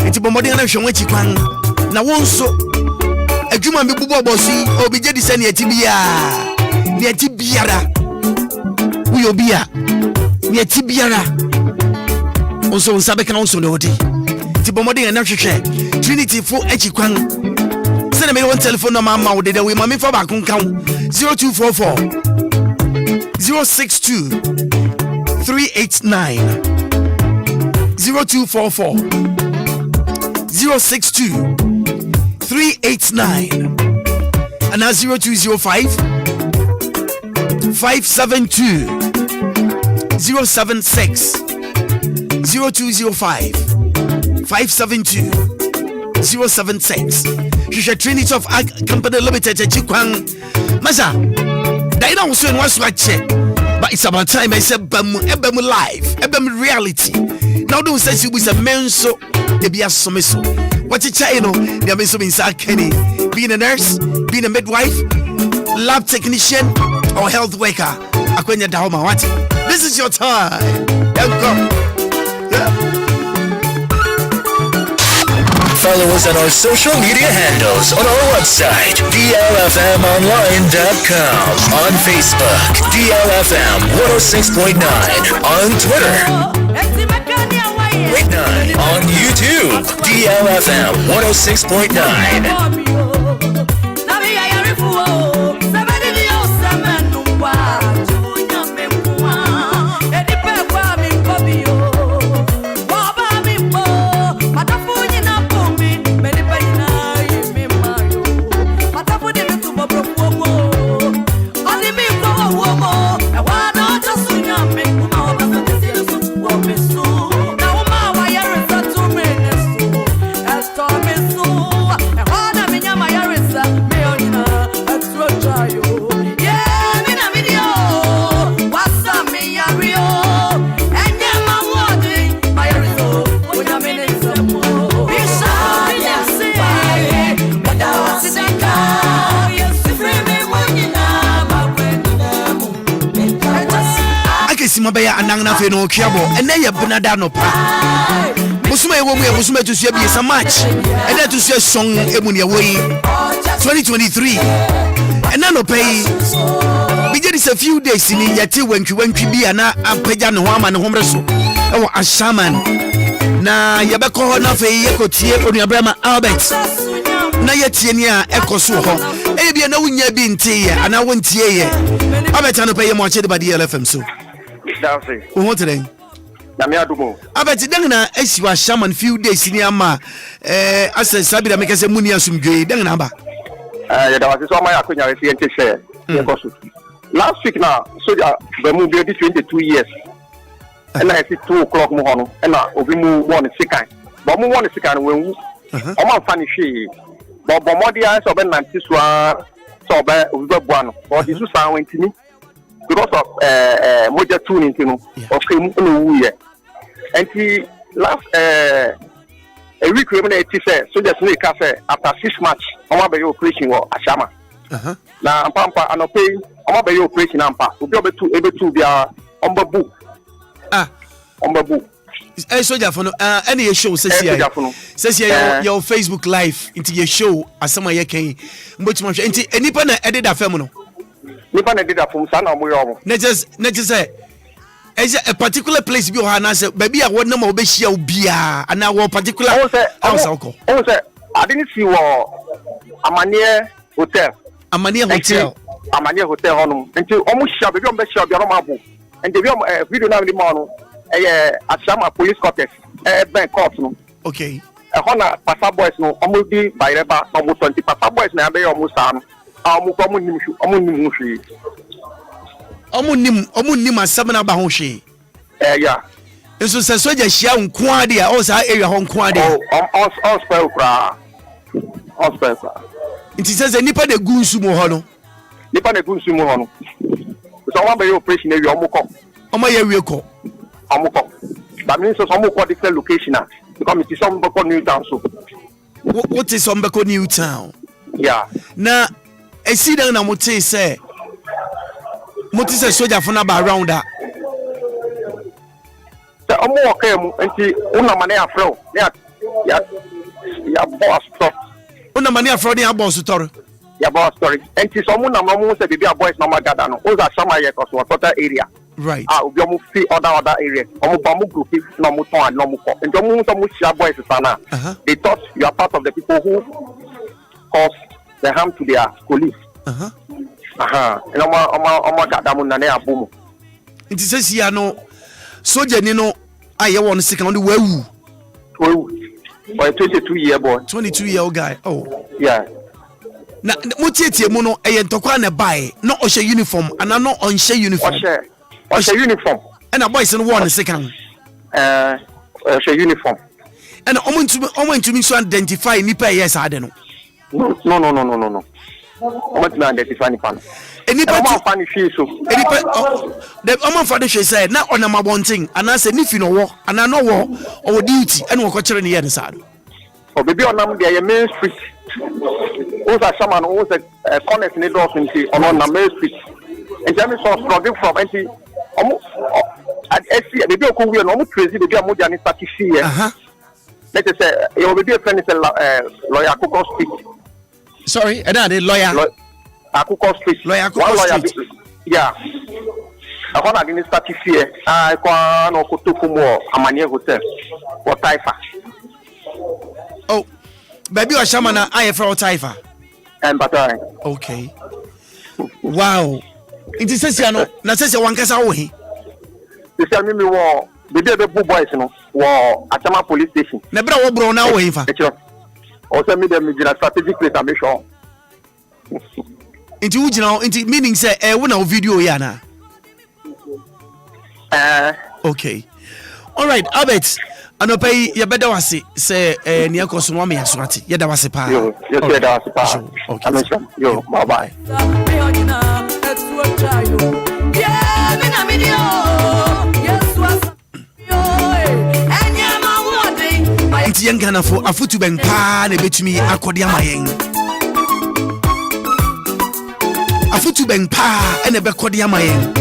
It's a bombardier of Shonwichi. Now one so. A Juma be Bubo Bossy, or be Jadi Sanya Tibia, near Tibiara. We Obia, near Tibiara. Also, Sabeka also know it. Tibomodi and Nasha, Trinity for Echiquan. Send me one telephone number, Mamma, that we mammy for back on count 0244 062 389 0244 062 389 and now 0205 572 076 0205 572 076. You should Trinity of Company Limited Chikwang Masa. They don't say what's what check, but it's about time I said Bam live, Ebem reality. Now don't say she was a man so they be a sumiso. What you try, you know, there may some inside Kenny. Being a nurse, being a midwife, lab technician, or health worker. Akwenya Dahoma, what? This is your time. Welcome. Yeah. Follow us on our social media handles on our website, DLFMonline.com, on Facebook, DLFM 106.9, on Twitter. On YouTube, DLFM 106.9. Mabaya anangna fe no kiabo ene ye benada no pa musuma ye womu ye musuma to so be some match and that to so song emu ne woyi 2023 and no pay be just a few days in yati wantwi bia na ampagya ne ho ama ne homre so e wo ashaman na ye be ko na fe ye kotie onuabrama Albert na yetie ni a ekoso ho e bia na wunya bi ntie ye ana wontie ye Albert no pay ye mo che de ba DLFM so dancing. Who today? Namia Dumo. I bet you don't as you are shaman few days in Yama. As a Sabina make us a munia some gay, then number. There was so my acquaintance and share. Last week now, so the movie between the 2 years. And I see 2 o'clock more and now we move 1 second. But move 1 second when I'm funny she. But Modia so Ben Nantiswa so bad over one. Or this was sound to me. Because of moja tuning, you know, of him and he last a week criminality said so just make cafe after 6 months on my operation or Ashama. Now Pampa and pay on my operation ampa will be able to be on the book ombabu soja for no any show says your Facebook live into your show asama ye kan mbochimo hwe nti enipa na edida fam no nipa na edida fam sa na omoyo na just say a particular place bi o ha na say baby a won na ma obehia obia ana wo particular house alko say I didn't see Amania Hotel honum nti omo hia baby omo hia obiara mabu and the video now the man Ashama police quarters ben court no okay hona papa boys no omo di by reba omo 20 papa boys na be omo sa no omo nim asem na ba ho hwe yeah eso se soja hia nko ade a o sa area ho nko ade on spell kra nti se nipa de gunsu mo ho no so one by operation area omo ye wie ko that means some more different location because it's some Beko New Town. So what is some Beko New Town? Yeah. Now I see that na mote say soldier for na ba around that. The omo okay enti una mane afro. Ya boss stop. Una mane afro dey boss story. Ya boss story. Enti some una mo say baby boys no ma gather no. Oza sama ye cause what area. Right. Obi omo fi other areas. Omo group no mo ton no mo ko. And omo share boys sana. They thought you are part of the people who cause the harm to their colleagues. And omo gada mo na na abomu. It says here no soldier ni no aye won sick on the wewu. Boy 22-year boy. 22-year-old guy. Oh. Yeah. Na mo tietie mu no eye ntokwa na bae no ohye uniform ana no onhye uniform. Ohye uniform. And a boys in one second. Ohye uniform. And omo ntumi so identify nipa yes ade no. No. Omo ntumi identify nipa. Enipa omo fa ni hwe so. Enipa the omo fa de hwe say na onama bonting ana say nifi no wo ana no wo o duty and wo ko kire ne ye ne sa do. O baby onam de ye main street. Oza shaman oza connect ni doors nti ono na main street. And Jamie saw struggling from anti at SC baby oku we no mo crazy baby amoja ni start here. Let us say your baby friend is lawyer Akoko Street. Sorry, another lawyer Akoko Street. Lawyer Akoko Street. Yeah. Akona ni start here. Kwa no kutuku mo Amania Hotel or Taifa. Oh, baby wa shamana aye fra Taifa. And Batai. Okay. Wow. It is says no na says wankasa wo he. This tell me wo baby be boys no wo Achama police station. Na bra wo bro na wo he fa. O say me dem gina strategic place am sure. Inti wo gina inti meaning say wo na video ya na. Okay. All right, Albert. Anopai ye beda wase say ne akoso no me yasoate. Ye da wase pa. Yo, ye da wase pa. Okay. Yo, bye bye. Inti yengana fo afutu ben pa na betumi akode amayen. Afutu ben pa ene be kode amayen.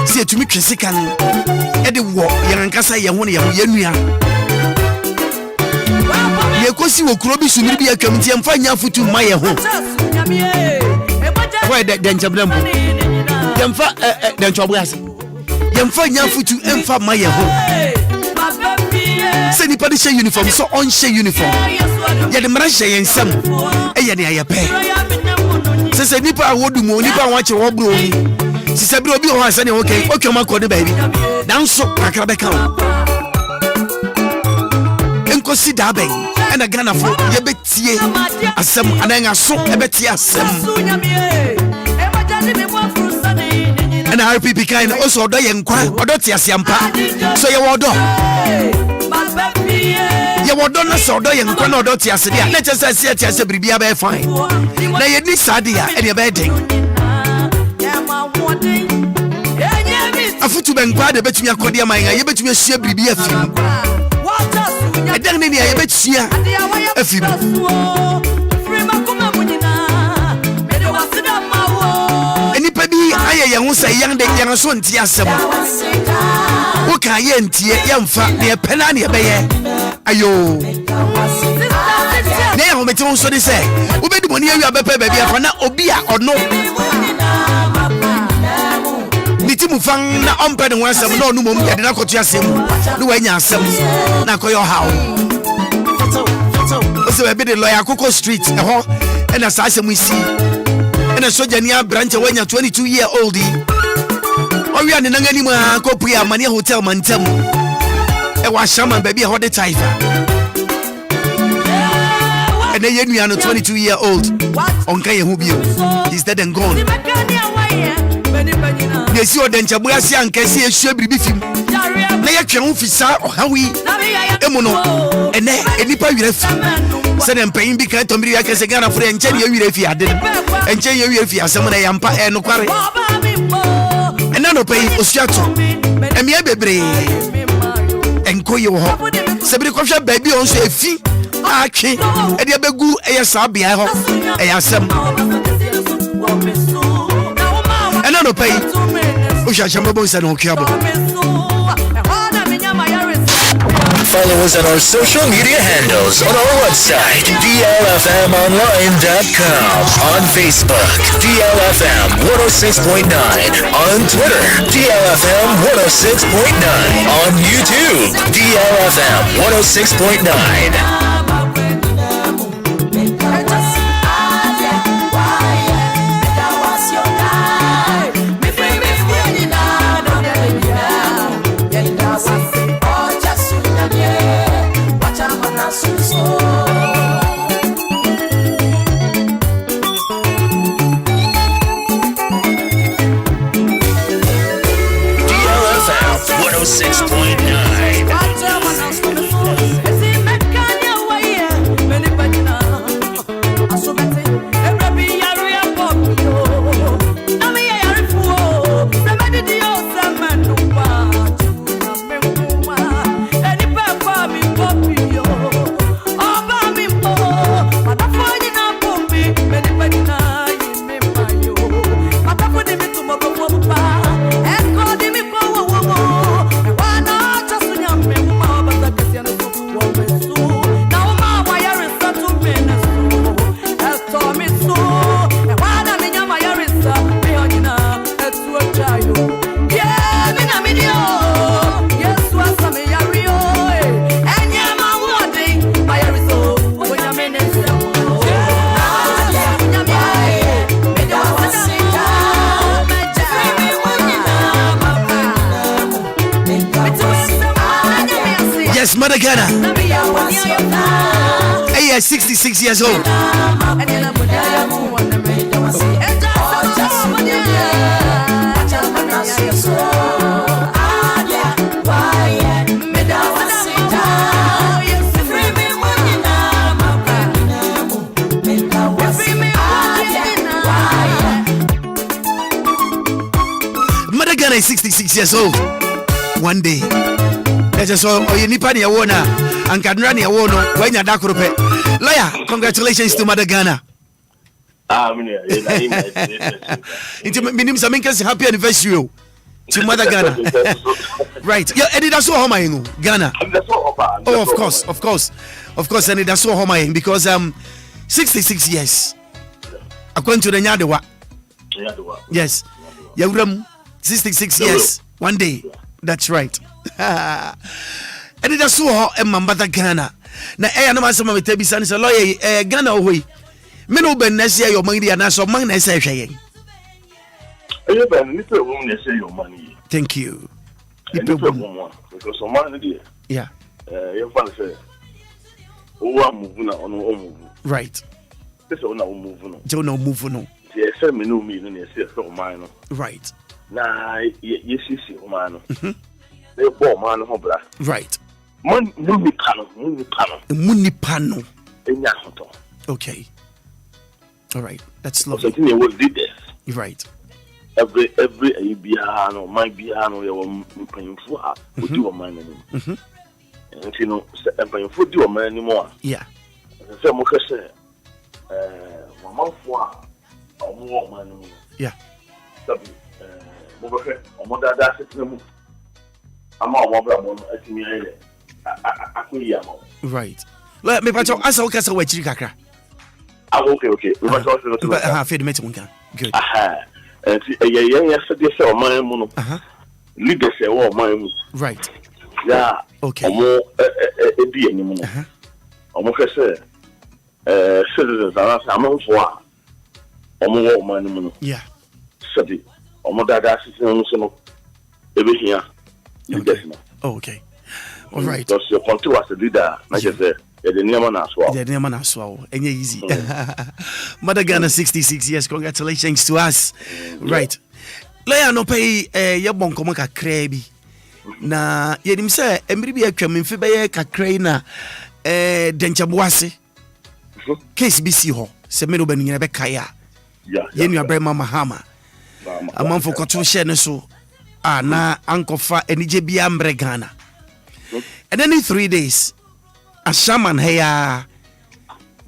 Si etumi twese kan e de wo yerenkasa ye ho ne ye ho yenua. Ye kosi wo kuro bi sumiri bi atwam tie mfa nya afutu ma ye ho. Why the njablambo? Yemfa the nchobugase. Yemfa nya afutu emfa ma ye ho. Se nipa de she uniform so on she uniform. Ye de mara she yensam. E ye ne ayepe. Se nipa awodu mo nipa wache wo bro ni. Se bi obi ho asa ne okay ma kode baby. Nanso kakra be kan. Enkosi da ben. And a Ghana for ye betie asem ananga so e betie asem. And RPP kind also odo ye nkwa odo tie asiampa so ye wodo na so odo ye nkwa na odo tie asede a na chese ase tie ase bribia be fine na ye ni sade a e be den afutu ben kwa de betumi akode amanga ye betumi asua bribia fim I don't need a bit here. If you any baby, I who say young day young son tiasem. Who can ye and tea young fat near Penani Baye? Ayo. Now, me tell so they say, who made the money you have a baby for now, Obia or no? Nitimu fang na ompɛ ne ho asɛm na ɔno mom yɛde na kɔto asɛm ne wanya asɛm na kɔyɛ ɔhaw ɔsɛ baabi de lawyer Akoko Street ɛhɔ ɛna saa asɛm isi ɛna sojani abrante wanya 22-year-old ɔwia ne nan anim a kɔpui amane hotel mantam ɛwɔ ahyama baabi ɛhɔ de taifa ɛna yɛ nua no 22-year-old ɔnka yɛ ho bio he's dead and gone. Yes, you are the Chabuasi and Cassie Shabri film. May I can officer or how we Emono and Nipa said I'm paying because to me I can say Ghana for and Jenny if you did and Jenny if you are someone I am and no quarry. And none of pay Oshato and me a baby and Koyo Sabri Kosha baby on say fee. Aki and the Begu a sabi I hope I am. And I don't pay. Follow us on our social media handles on our website, DLFMonline.com, on Facebook, DLFM 106.9, on Twitter, DLFM 106.9, on YouTube, DLFM 106.9. Mother Ghana. Hey, 66 years old. Mother Ghana is 66 years old. One day. So you nipa ni awona and kadra ni awono when you dakrope. Lawyer, congratulations to Mother Ghana. Into minim saminkas happy anniversary to Mother Ghana. Right. Yeah, Anidaso Wɔhɔ Ghana. Oh, of course. Anidaso Wɔhɔ because 66 years. According to the Nyadewa. Yes. Yawram 66 years. One day. That's right. Anidaso Wɔhɔ Mother Ghana. Na no masama metebi san se lawyer Ghana ohoi. Me no ben na say your money na so man na say hwe yen. Thank you. Because man dey. Yeah. You fan say o move na ono o move. Right. This one na o move no. Jo na move no. Ye say me no me no na say o man no. Right. Na ye sisi o man no. They bought man ho bra. Right. Muni pano. Okay. All right. That's lovely. So you did this. Right. Every biano, my biano, you were paying for do a man anymore. And you know, paying for do a man anymore. Yeah. So Moka said, Mamma for a more man. Yeah. Mobile, or that's it. I'm all mobile at me. Right. Let me patch as okay, so what you kakra. Okay. We must also feed me to good. And yesterday, so my mono. Leaders say, oh, my. Right. Yeah. Okay. More a be anymore. Almost citizens are among for more money. Yeah. Study. Almost that's every here. Okay. All right. Because your country was a leader, like I said. The name as well. The name as well. And easy. Mother Ghana 66 years. Congratulations to us. Right. Laya no pay ya bon komo kakra bi. Na yenim se emri bi atwa mfi be ye kakra na denchaboase. Case bi si ho. Se me no banu nyina be kai a. Ye nua bre mama hama. Amanfo koto hye ne so. Na ankofa enije bi ambre Ghana. And then in 3 days a shaman here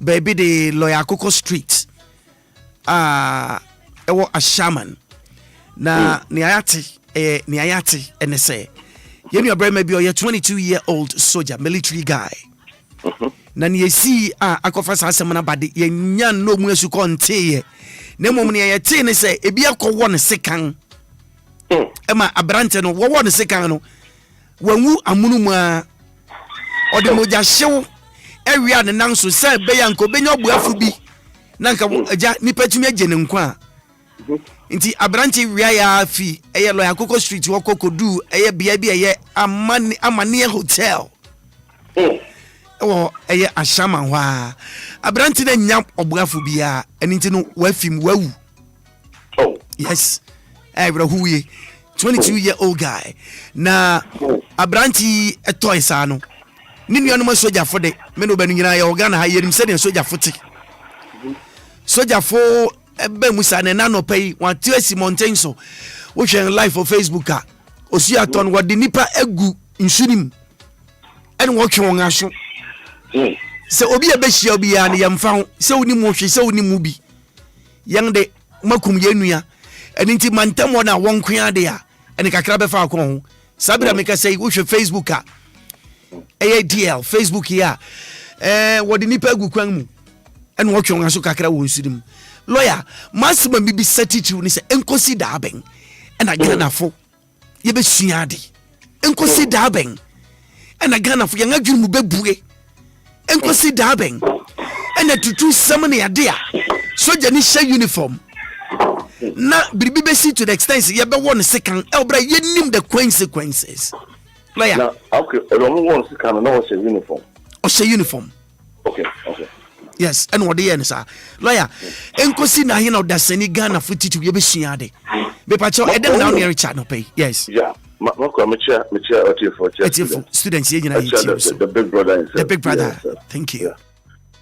baby the Lawyer Coco Street ewo a shaman na niayati and say you know brother maybe you're 22-year-old soldier military guy na ni see akofasa asemana bade ye nya no mu asu konte na mom ne ye te ne say ebi akọwọ ne sekan ema abrante no wo ne sekan no wanwu amunumu a ode moja hyew ewia ne nan so say be yanko benya obuafu bi nanka aja nipatumi agene nkwa nti abrante wia ya fi eye Lawyer Coco Street wo kokodu eye bia bi eye amane hotel eye ashama hwa abrante na nya obuafu bia enti no wafim wawu yes ebra huye 22-year-old guy na abrante etoy sa no ni nuanu ma soja fo de me no banu nyina ya Ghana ha yerim se ne soja foti soja fo ebe musa ne na no pay wan tiesi mountain so wo hwen live for Facebook a osu aton wo de nipa egu nsunim en wo twe won aso se obi e be hia obi ya ne yemfa ho se oni mu hwe se oni mu bi yang de makum yenua eni nti mantamo na won kwan de a eni kakra be fa akon ho sabira me ka sei wo hwe Facebook a ADL Facebook ya wo de nipa egu kwan mu en wo twe won aso kakra wo nsunim lawyer maximum bibi certitude ni se enkosi da ben na Ghana fo ye be suade enkosi da ben na Ghana fo ye ngadwuru mu bebue enkosi da ben na tutu samne ade a soja ni share uniform na bibi be see to the extent ye be won second elbra ye nim the consequences lawyer na okay no won second no share uniform okay yes and what dey sir lawyer enkosi na he na odasani Ghana fo titu ye be suade be pa cho edem na no Richard no pay yes yeah Maakora me chair for students ye nyina the big brother the big brother yes, thank you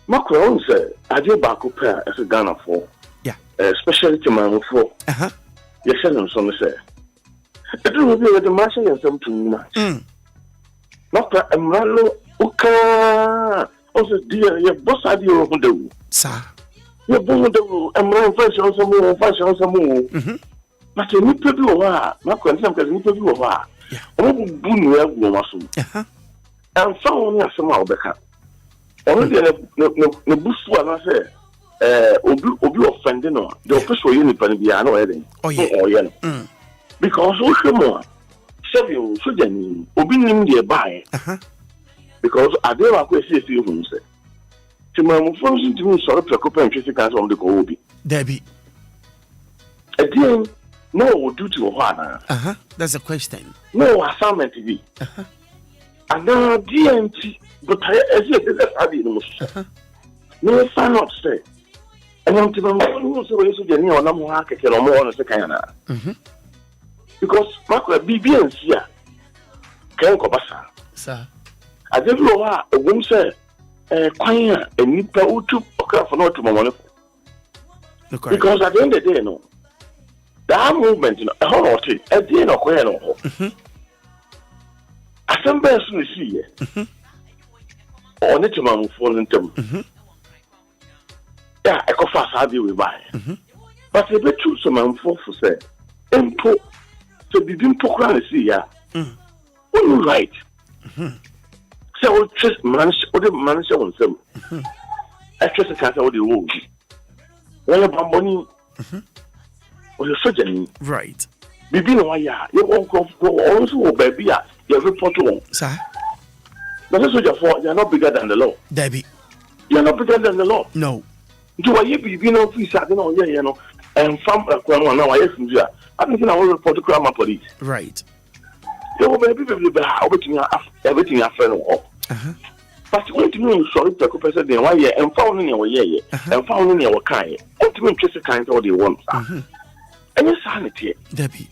Maakora on say ade ba ko pa as Ghana for yeah especially to man for yes and so me say it will be with the marshal and some to me Maakora emralo uka also dear your boss ade o hodo sir your boss do emralo fashion some but you need to do what Maakora because you need to do what o bu nu egwo maso and found ya some obeka already no busu ana say obi offending no the official unit pan bia na oyeden no because o shemo seven so jani obi nim de buy because adeba ko esi hu say timamu function timi so preoccupy ntwesi kan so on the ko obi Debbie again no duty o ana that's a question no assignment be and now DNT but I see no no fan not say and I'm to no so we so jeni ona mo ha keke no mo ono se kan na because Maakora BBNC here kan ko basa sir I don't know how a woman say kwan a enipa utu okra for no to momone because at the end of the day no that movement no how not at the end of kwan no assemble so see here on it man for them yeah I go fast how we buy but they be choose some man for say empo So begin program and see ya. When you right. So we just manage on some. I trust the cancer of the world. When you're bamboni or you're surgeon. Right. Begin why you won't go also baby. You're report to sir. But that's what you're not bigger than the law. Debbie. You're not bigger than the law. No. Do I be no free sat no you know and from now I think I will report to crime police. Right. You will be everything after no. But when to me sorry to person then why and found in your year and found in your kind. And to me just kind of they want. And it's sanity. Debbie.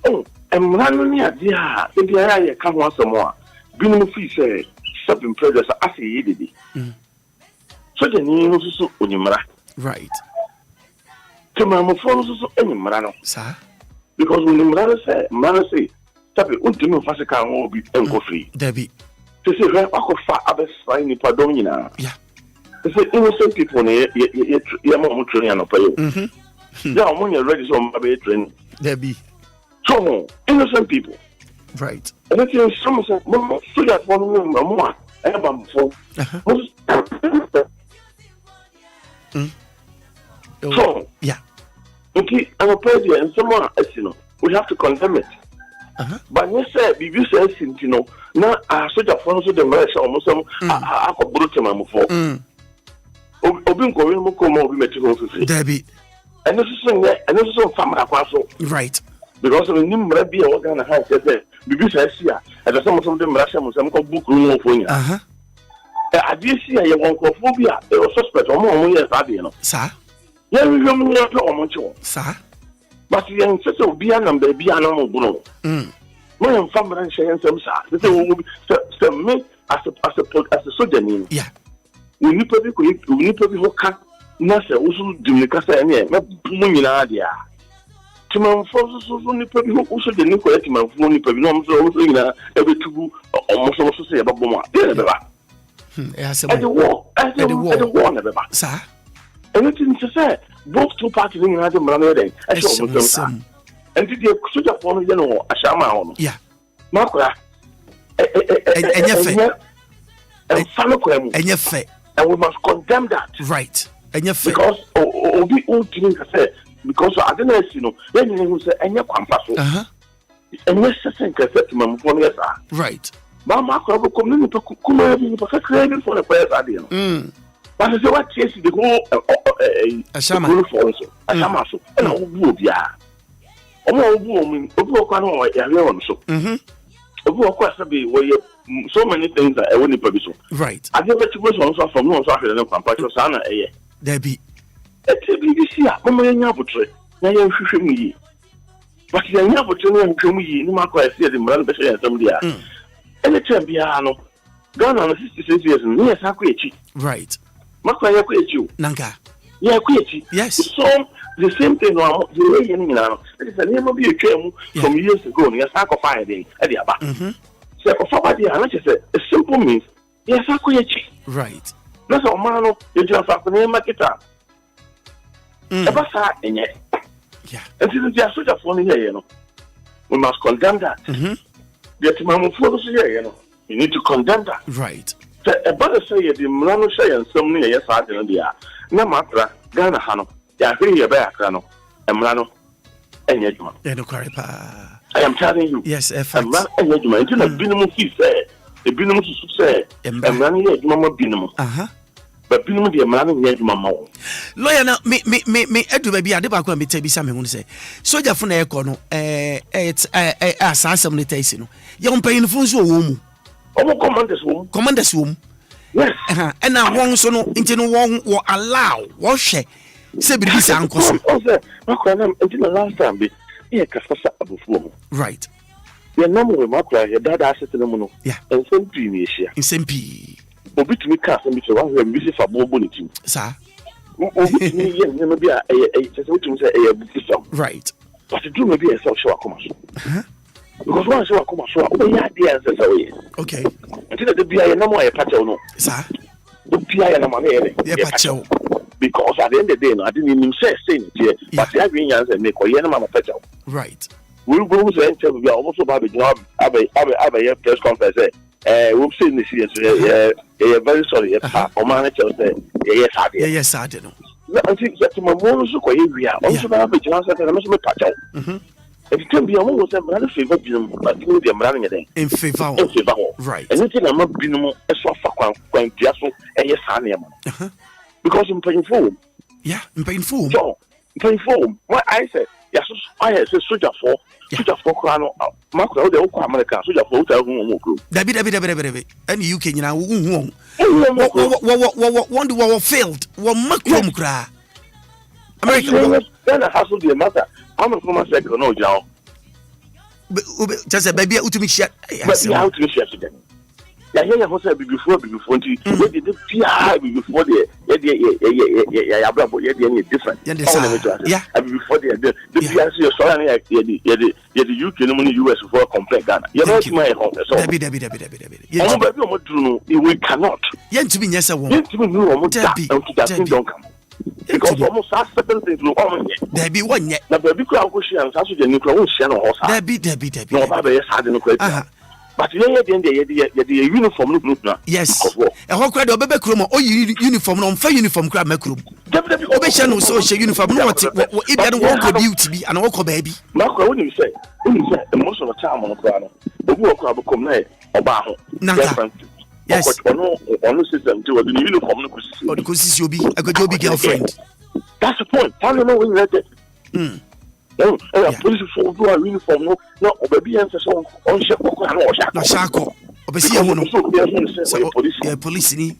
Oh, and running near dear if the area come once more. Being free say something prejudice as he did it. So the name was so unimara. Right. To my phone was so unimara. Sir? Because when the man say, Tapi, ultimate Fasika will be uncle free. Debbie. To say, I could far others sign in Padomina. Yeah. To say, innocent people, you're more training on pay. Now, when you're ready, so my train. Debbie. So, innocent people. Right. And if you're some say, Mama, so that one more. I have a phone. So, yeah. Okay, I'm a president and someone, you know, we have to condemn it. But you said, if you say, you know, now I saw your phone, so the marriage almost I could bring to my phone. Obin Korean Mokoma will be met to go to Debbie. And this is some family apostle. Right. Because of the new maybe a organ and has said, Bibi says here, and some of them Russian some book room for you. I did see a young phobia, they were suspect or more years, you know. Sir? Yeah, we don't know how much. Sir? But we are in such a Bian and baby animal bruno. My family and sharing some sir. This will be me as a soldier. Yeah. We need people who can Nasa also do the Casa and Muninadia. To my forces only people who also the new collective my phone, also every two almost also say about Boma. At the war, never. Sir? Anything to say, both two parties in another manner. I saw them. And did you shoot upon you know a shaman? Yeah. Maakora. And Faloquem. And your fate. And we must condemn that. Right. And your fate. Because Obi old thing said, because I don't know, you know, then you say, and your compass. And yes, I think I said to my phone, yes, right. Mamma, community to come craving for the prayers idea. But I say, what yes, the whole a shaman for us, a shamaso, and a wood, yeah. Woman, so. So many things that I wouldn't produce. Right. I never to go from no after the compassion, Sana, eh? There be. It's a BBC, Mamma Yabutre, Nayan Shimi. But the Yabutre and Kumi, no matter I see the Maran Bessie and somebody. And the Champiano, gone on 66 years, and yes, I quit you. Right. Makwaya quit you. Nanka. Yeah, quit you. Yes. So the same thing the way you know. It is a name of your term from years ago, yes, I could find it at the Abba. So, a simple means, yes, I quit you. Right. That's all, man. You just have to name my guitar. Abasa, and yet. Yeah. And since they are such a funny here, you know, we must condemn that. Get my photos here, you know. You need to condemn that. Right. So, about to say, the Milano say, and some near yes, I didn't be no matter, Ghana Hano, yeah, here back, Rano, and Milano, and yet, I am telling you. Yes, and man, and yet, my binum, he said, the binum to say, and running yet, Mamma Binum. But Binum, the man, yet, Mamma. Lawyer, me, Edu, baby, I never going to tell you something. Who say, Soldier from the Econo, it's a some litation. Young paying for so womb. Oh, Commander's womb. Yes. And now one so no into one will allow wash it. Say, be this uncle. Until the last time, be here, Cassa above. Right. Your number with Maakora, your dad asked to the mono. Yeah. And some previous year. In Sempi. Obi to me cast and be one who busy for Bobonity. Sir. Maybe a book. Right. But to do maybe a social commercial. Because once you come so we ideas as away. Okay. Until the BI no more a patch no. Sir. The BI no more patch. Because at the end of the day, I didn't even say it here. But the green answer make or yen mama patch. Right. we go to enter we almost about a press conference we've seen this year very sorry o man say yes I don't know I think that my mom so we are also have a chance that I must be patch out it can be almost a rather favor but you be running it in favor right and anything I'm not being more as for going just yes I because I'm paying for I'm paying for what I said yes I said soldier for crown Maakora de okwa America soldier for hotel room David and you can now what failed what Maakora kra America then I have to be a matter I'm a former secretary no jaw just a baby to me share how to share today yeah before before the PR before the different before the PR sorry the UK no US before compare Ghana you know my home so we cannot to be yes don't come because almost certain things no there be one yet na baby crowd go share and so the new crowd share no horse there be no baba yes had no crowd but the uniform no group na yes e ho crowd obebe krom o uniform no fa uniform crowd makrom obe share no so share uniform no what if they don't go duty bi and wo baby Maakora when you say most of the time on crowd no obi wo crowd come na oba ho yes on system to the uniform no kusi the kusi obi agojo girlfriend that's the point I don't know when you read it police for do uniform no baby answer so on check no shako obesi e wono so police ni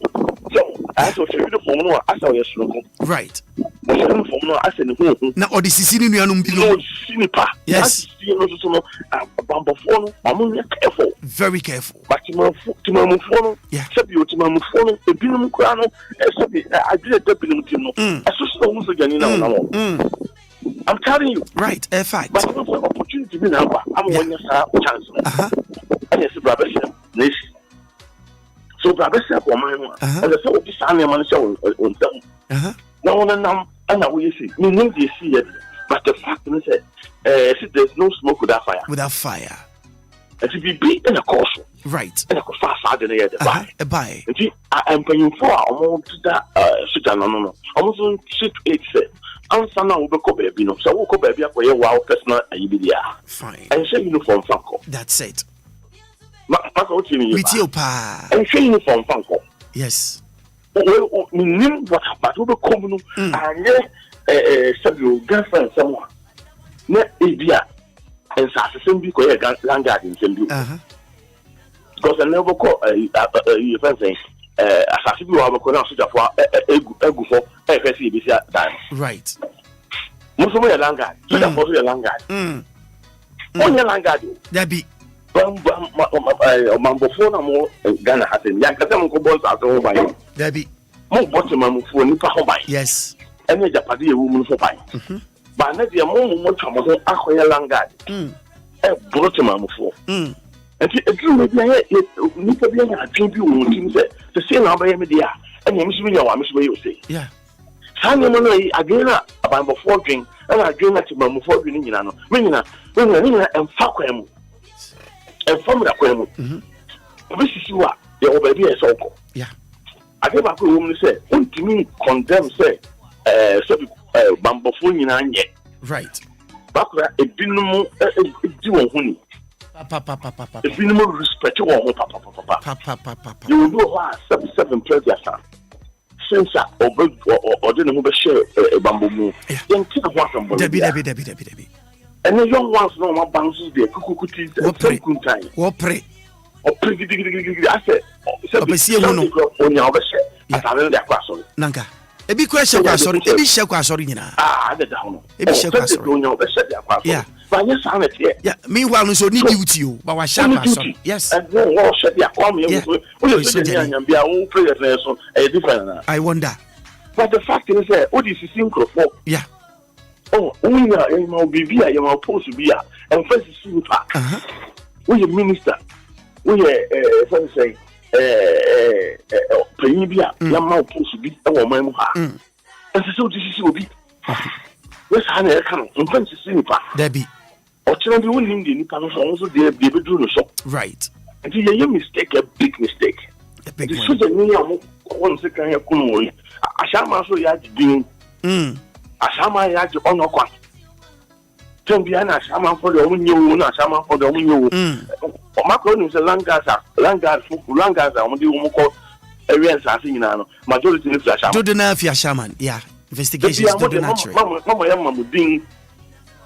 so I so uniform no asa we suro right uniform no asa ni hu na odisisi ni nuanum bi no sinipa yes no bamba phone no careful very careful but timamu phone sabi o timamu phone ebinum kura no sabi adire dabinum tim no aso so hu so gani na I'm telling you. Right, a fact. But also opportunity be now. I'm one chance. And it's brother nation. So brother said, and the so this animal show on them. No one and now we see. You need to see it. But the fact is there's no smoke without fire. Without fire. And to be beat in a course. Right. And I could fast in the air. A buy. I'm paying for almost that no. Almost 6 8 answer now we go baby no so we go baby akoye wow personal ayibidia fine and share uniform fanko that's it Maakora what you mean with you pa and share uniform fanko yes we nim what about we come no and sabi girlfriend someone na ebia and sasem bi ko ye landguard in sembi because I never call you fancy asasi bi wa ko na so jafo egu fo FSC bi sia dan right muso mo ya langa so jafo so ya langa on ya langa do da bi mambo fo na mo Ghana haten ya kata mo ko bon sa so ba yi da bi mo bot mambo fo ni pa ho ba yes ene japade ye wu mu fo ba ba na de mo twamo so akoya langa bot mambo fo and it's really you can be a tribute team say the same number media and you miss me you say yeah Sunday morning again about before drink and I drink at my before drinking you know when and fuck him and from that quem this is you are your baby is so yeah I think back woman say to me condemn say bamboo phone yet right back a binum do honey if you no respect you want papa you will do what 7 players since or didn't who share a bamboo move then take what from Debbie and the young ones know my bounces there kukukuti what pray I said on your share I their class on nanka ebi question sorry ebi share sorry nyina the down ebi share sorry on your share yeah but yes I'm it yeah meanwhile no so need duty o but wa share sorry yes and no what share there come here we say there be our players so different I wonder but the fact is what is synchro yeah oh we are in my bibia you are supposed to be and first super we minister we first say Prenibia, Yama supposed to be our man. And so this is will be. Yes, I come in French Sinipa. Debbie. Ochina bi woni ndi nipa no so dey be do no so. Right. And you mistake, a big mistake. A big one. one. So the new one second ya kuno. Ashama so ya din. Ashama ya ji ono kwa. Tembi ana ashama for the onyo na ashama for the onyo. Maakora no say langaza omdi umko area assassin nyina no. Majority ni ashama. Do na fi ashama. Yeah. Investigations do natural. Mama ya mamudin.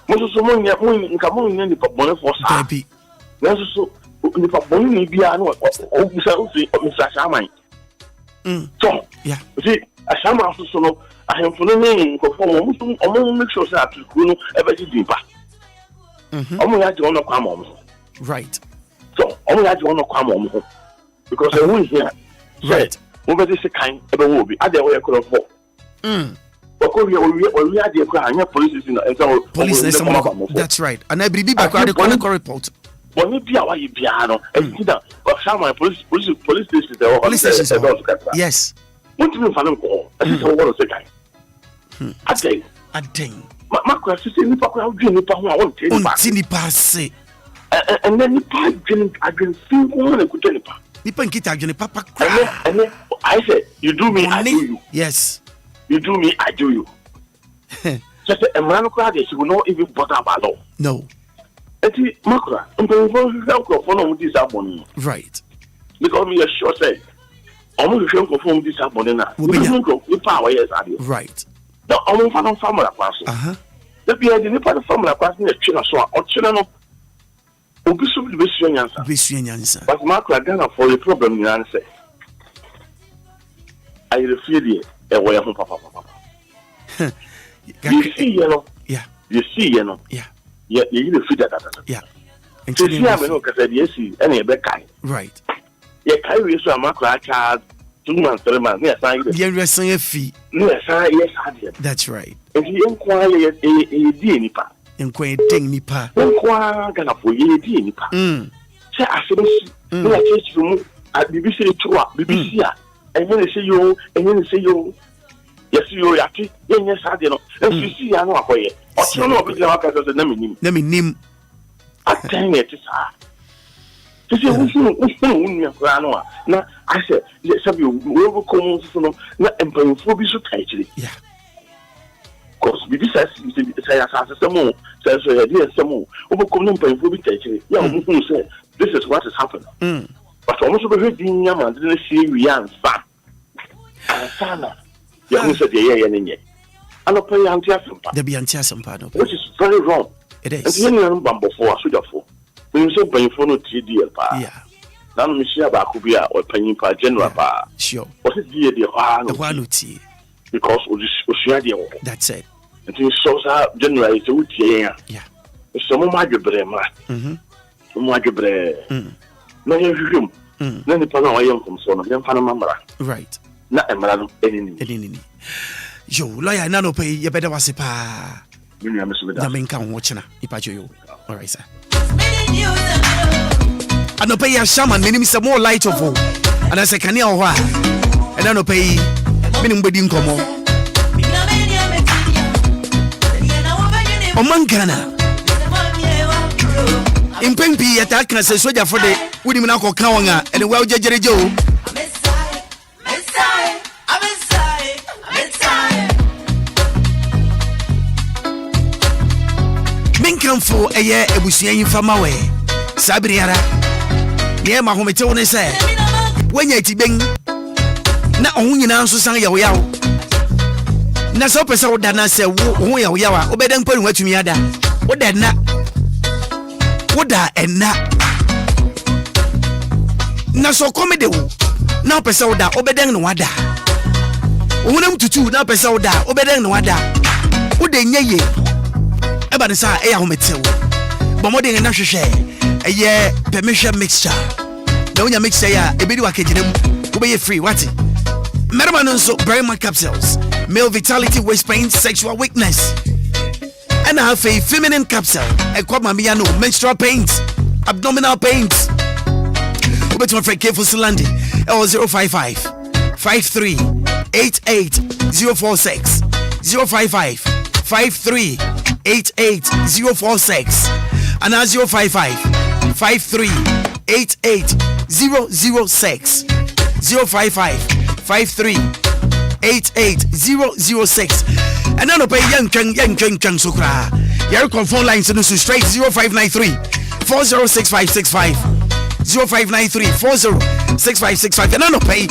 Mo so mo nya mo nka mo nya ni pabone for sa. Baby. Na so nipa bɔnni ni bia no obisa ofi Mr. Shaman. So, yeah. See, Ashama so no ahemfo no ne nkofo mo make sure say atuku no ebe di dimpa. Omo ya je ono kwa mo. Right. So, omo ya je ono kwa mo because I won here. Right. Mo be say kan ebe wo bi ade wo ye krofo. We are the police in the police. That's right. And I believe back report. But maybe I want piano and see that. But some police station. Police station. Yes. What do you find call? I just want to say, guy. I think. Maakora sister nipa kwa udwe nipa ho a won te nipa. Unti nipa se. And then nipa adwen single na kuta nipa. Nipa nkita adwen papa. And then I said, you do me, I do you. Yes. You do me, I do you. Just a man crowd, she will not even bother about law. No. Eti Maakora, this happening. Right. Because me sure say, almost confirm this happening now. We power yes, right. The almost fan family class. The be the nipa family class in the China so or China no. Obi so be nyansa. But Maakora Ghana for the problem you answer. I refuse it. Papa. You see, you know. Yeah. You see, you know. Yeah. Yeah, you feed that. Yeah. And so see, I know because yes, any bekai. Right. Yeah, carry so Maakora charge 2 months, 3 months. Yes, I. Yeah, resting a fee. Yes, I. That's right. And he inquire a nipa. Inquire ding nipa. Inquire Ghana for ye nipa. Say I said, no, I teach you at BBC 2, BBC. And then they say you, and then they say you. Yes, you are actually, yes, I don't know. And you see, I know a way. Or you know, because I was a name. I tell it is hard. To say, who now, I said, let's have you will come not employing for be so tightly. Yeah. Because we decide to say, as some more, says, dear, some more, overcome employing for be tightly. Yeah, who said, this is what has happened. But almost over here, Yaman didn't see we are fat. And Sana. Who said, yeah, and I'll pay anti-assampa. There be anti-assampa, which is very wrong. It is. And you know, before, when you say paying for no TDL, yeah. Now, Monsieur Obia or paying for general, sure. What is the one tea? Because of that's it. And you saw generally to yeah. Some of my brema. No, you then the panel I am from son of young Panama. Right. Not a man any. Yo, lawyer, nano pay, you better was a pa. You main count watching you. All right, sir. I no pay a shaman, meaning some more light of all. And I say, can you why? And I no pay, meaning wedding come on. Oman Ghana. In Pempi, attack us a soldier for the Woody Minako Kawanga and the well Judge Joe. Minkamfo a year a busian from my way. Sabriara. Near my home, it's only say, when you're tipping, not only an answer, sang your yow. Naso Pesa Dana said, who are yawa, obedient putting what to me ada. What that not? What that and not? Naso comedy. Now Pesa da, obedient wada. Unum to 2, now Pesa da, obedient wada. What they ye? About sa e home tew but more than na hwehwe e permission mixture na onya mixture ya e bedi wakaginem wo be free what merman nso Berryman capsules male vitality waist pain sexual weakness and have a feminine capsule e kwa mama ya no menstrual pains abdominal pains wo beto for careful Silandi 055 53 88 046 055 53 88046 and 055 53 88 006 055 53 88 006 and then pay young so cry. Your phone lines in straight 0593 406565 0593 406565 and then pay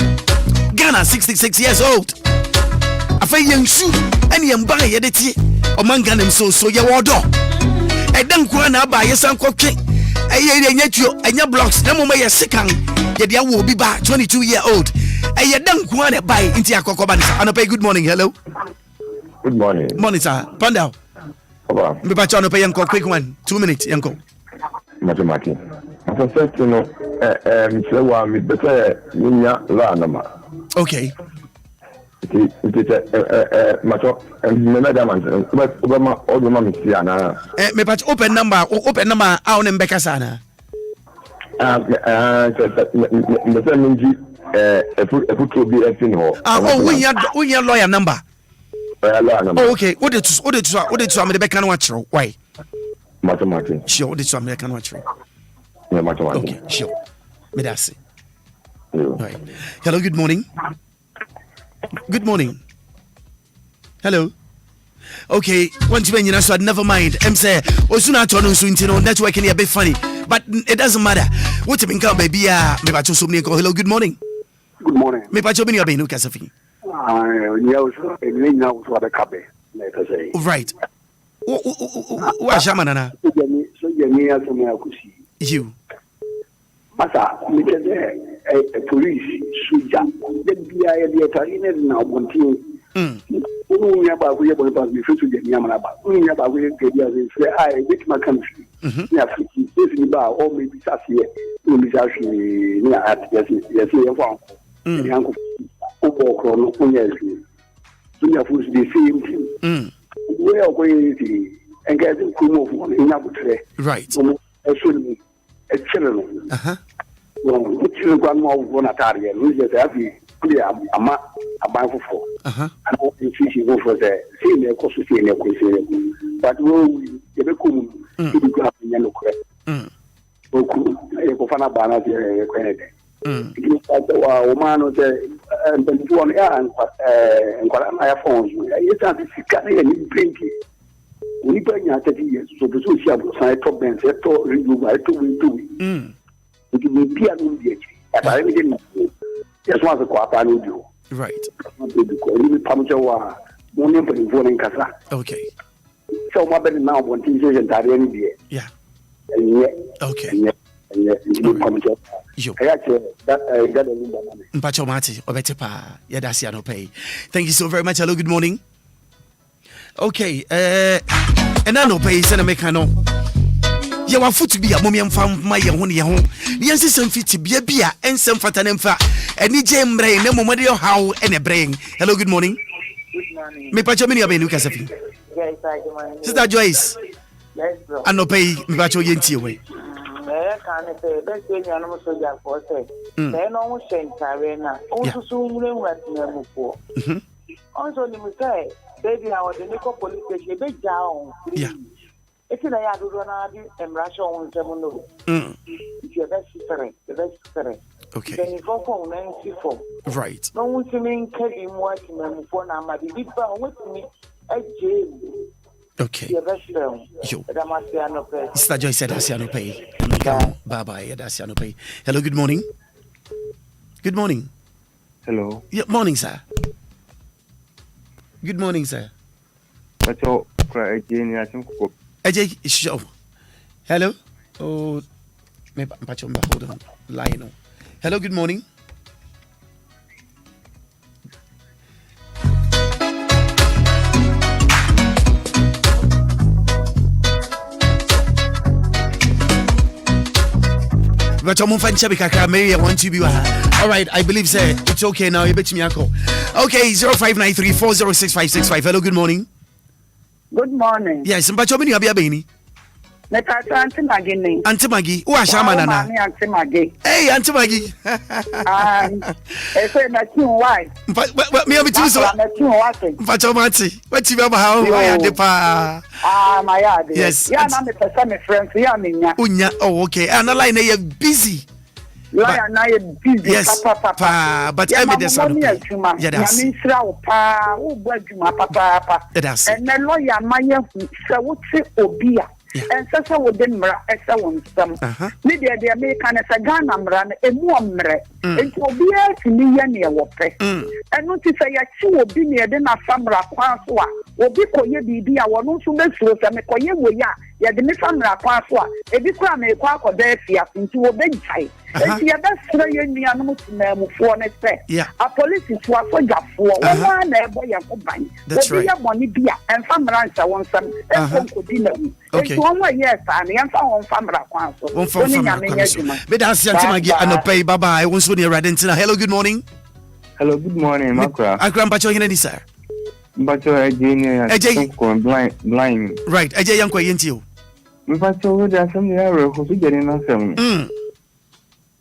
Ghana 66 years old. I feel young shoe and young buy it among them so your order. I don't go and buy your son cooking. And your blocks, no more second. Yet you will be back 22-year-old. And you don't go and buy into your cocoa. And I pay good morning. Hello. Good morning. Morning, sir. Panda. Me pa chano pay yanko quick one. 2 minutes yanko. Mathematics. I said to know so wa me better ninya la na ma. Okay. It macho me madam but Obama Obama me see ana. Me pa open number out in Becca sana. Me say minji put to be everything ho. We your lawyer number. Oh, okay. What did you me the back and watch? Why? Mathematics. Sure, what did you me can watch? Yeah, mathematics. Okay, sure. Me that's it. Right. Hello, good morning. Good morning. Hello. Okay, once when you know, so never mind. Say, Osuna Tono Swintino, networking a bit funny, but it doesn't matter. What you been called, baby? Me pacho so many. Hello, good morning. Good morning. Me pacho been no casafi. Right. What shamanana? You. Masa, me a police soldier. Then be I now wanting. Only about we are going to be free to get Yamaba. Only about we get I with my country. If bar or maybe Sassia, who is actually near at yes, uncle. The same thing. We are going to and get the Kumo in Abutre. Right. A children. Which is grandma of Bonatarian, who is happy clear a bank for. And all the fish go for the senior cost of senior consideration. But we never come to the graph in yellow crap. Okufana bana je kwenede. Woman was and one and my phones. It's a secret and drinking. We bring out 30 years, so the social side top bands, I told you, I told you. It will be a new DH. I didn't know. Just want to go up and do. Right. Okay. So, my better now, one thing is that any day. Yeah. Okay. Mpacho Mati, Obetepa, Yadasi no pay. Thank you so very much. Hello, good morning. Okay, and I no pay, send a mechano. You want food to be a mommy and found my own home. The answer some fit to be a beer and some fatanemfa, and the jam brain, no more how and a brain. Hello, good morning. Good morning. Me pacho mini abenu kasafi. Yes, good morning. Sister Joyce. Yes, bro. I no pay me pacho yenti away. Can say best way you know so just for say. Then on Shentarena, also soon what Namupo. Also, you say, baby, I was the Nico police station, big down. Yeah. It's in a yard and Russia on Semono. It's your best sister, the best sister. Okay. Then you go for 94. Right. No one to mean Kevin watching them for now, my big brown with me at jail. Okay. Your best friend. Sister Joyce said, Asiano pay. Bye bye, Asiano pay. Hello, good morning. Good morning. Hello. Yeah, morning, sir. Good morning, sir. AJ, show. Hello. Oh, hold on. Lionel. Hello, good morning. But I'm fine, Chabika, Mary, I want to be. All right, I believe, sir, it's okay now. You bet me a call. Okay, 0593 406 565. Hello, good morning. Good morning. Yes, but you're Abia Bini. Nekata Auntie Maggie name. Auntie Maggie, who are Shaman Nana? Auntie Maggie. Hey, Auntie Maggie. I say that you why? But me, I'm too so. But your Matty, what you have how I had the pa. Ah, my yard. Yes. Yeah, I'm the person, friend. Yeah, Unya. Oh, okay. And the line is busy. Lawyer na busy. Yes, papa. But I'm the son. Yeah, that's. I mean, pa, who bought you, papa. That's. And the lawyer, my so what's Obia? And so would them excellent some. Media the American as a gun run a more it will be a near water. And not to say a two will be near then a famra quaswa or be coye be I want to make sure that me coye we ya the famra quaswa a big crime a quack or there into a big tie. And the other three me animals for an effect. A police is what for one boy and combine. That's right. Money beer and famra I want some dinner. Okay. Yes, I'm on Famra Council. But that's Yantimagi and no pay. Bye bye. Once when you're riding tonight. Hello, good morning. Hello, good morning, Maakora. I can't patch you, sir. But you're a genius. Blind. Right. I young quite you. But you're there some error who's getting us.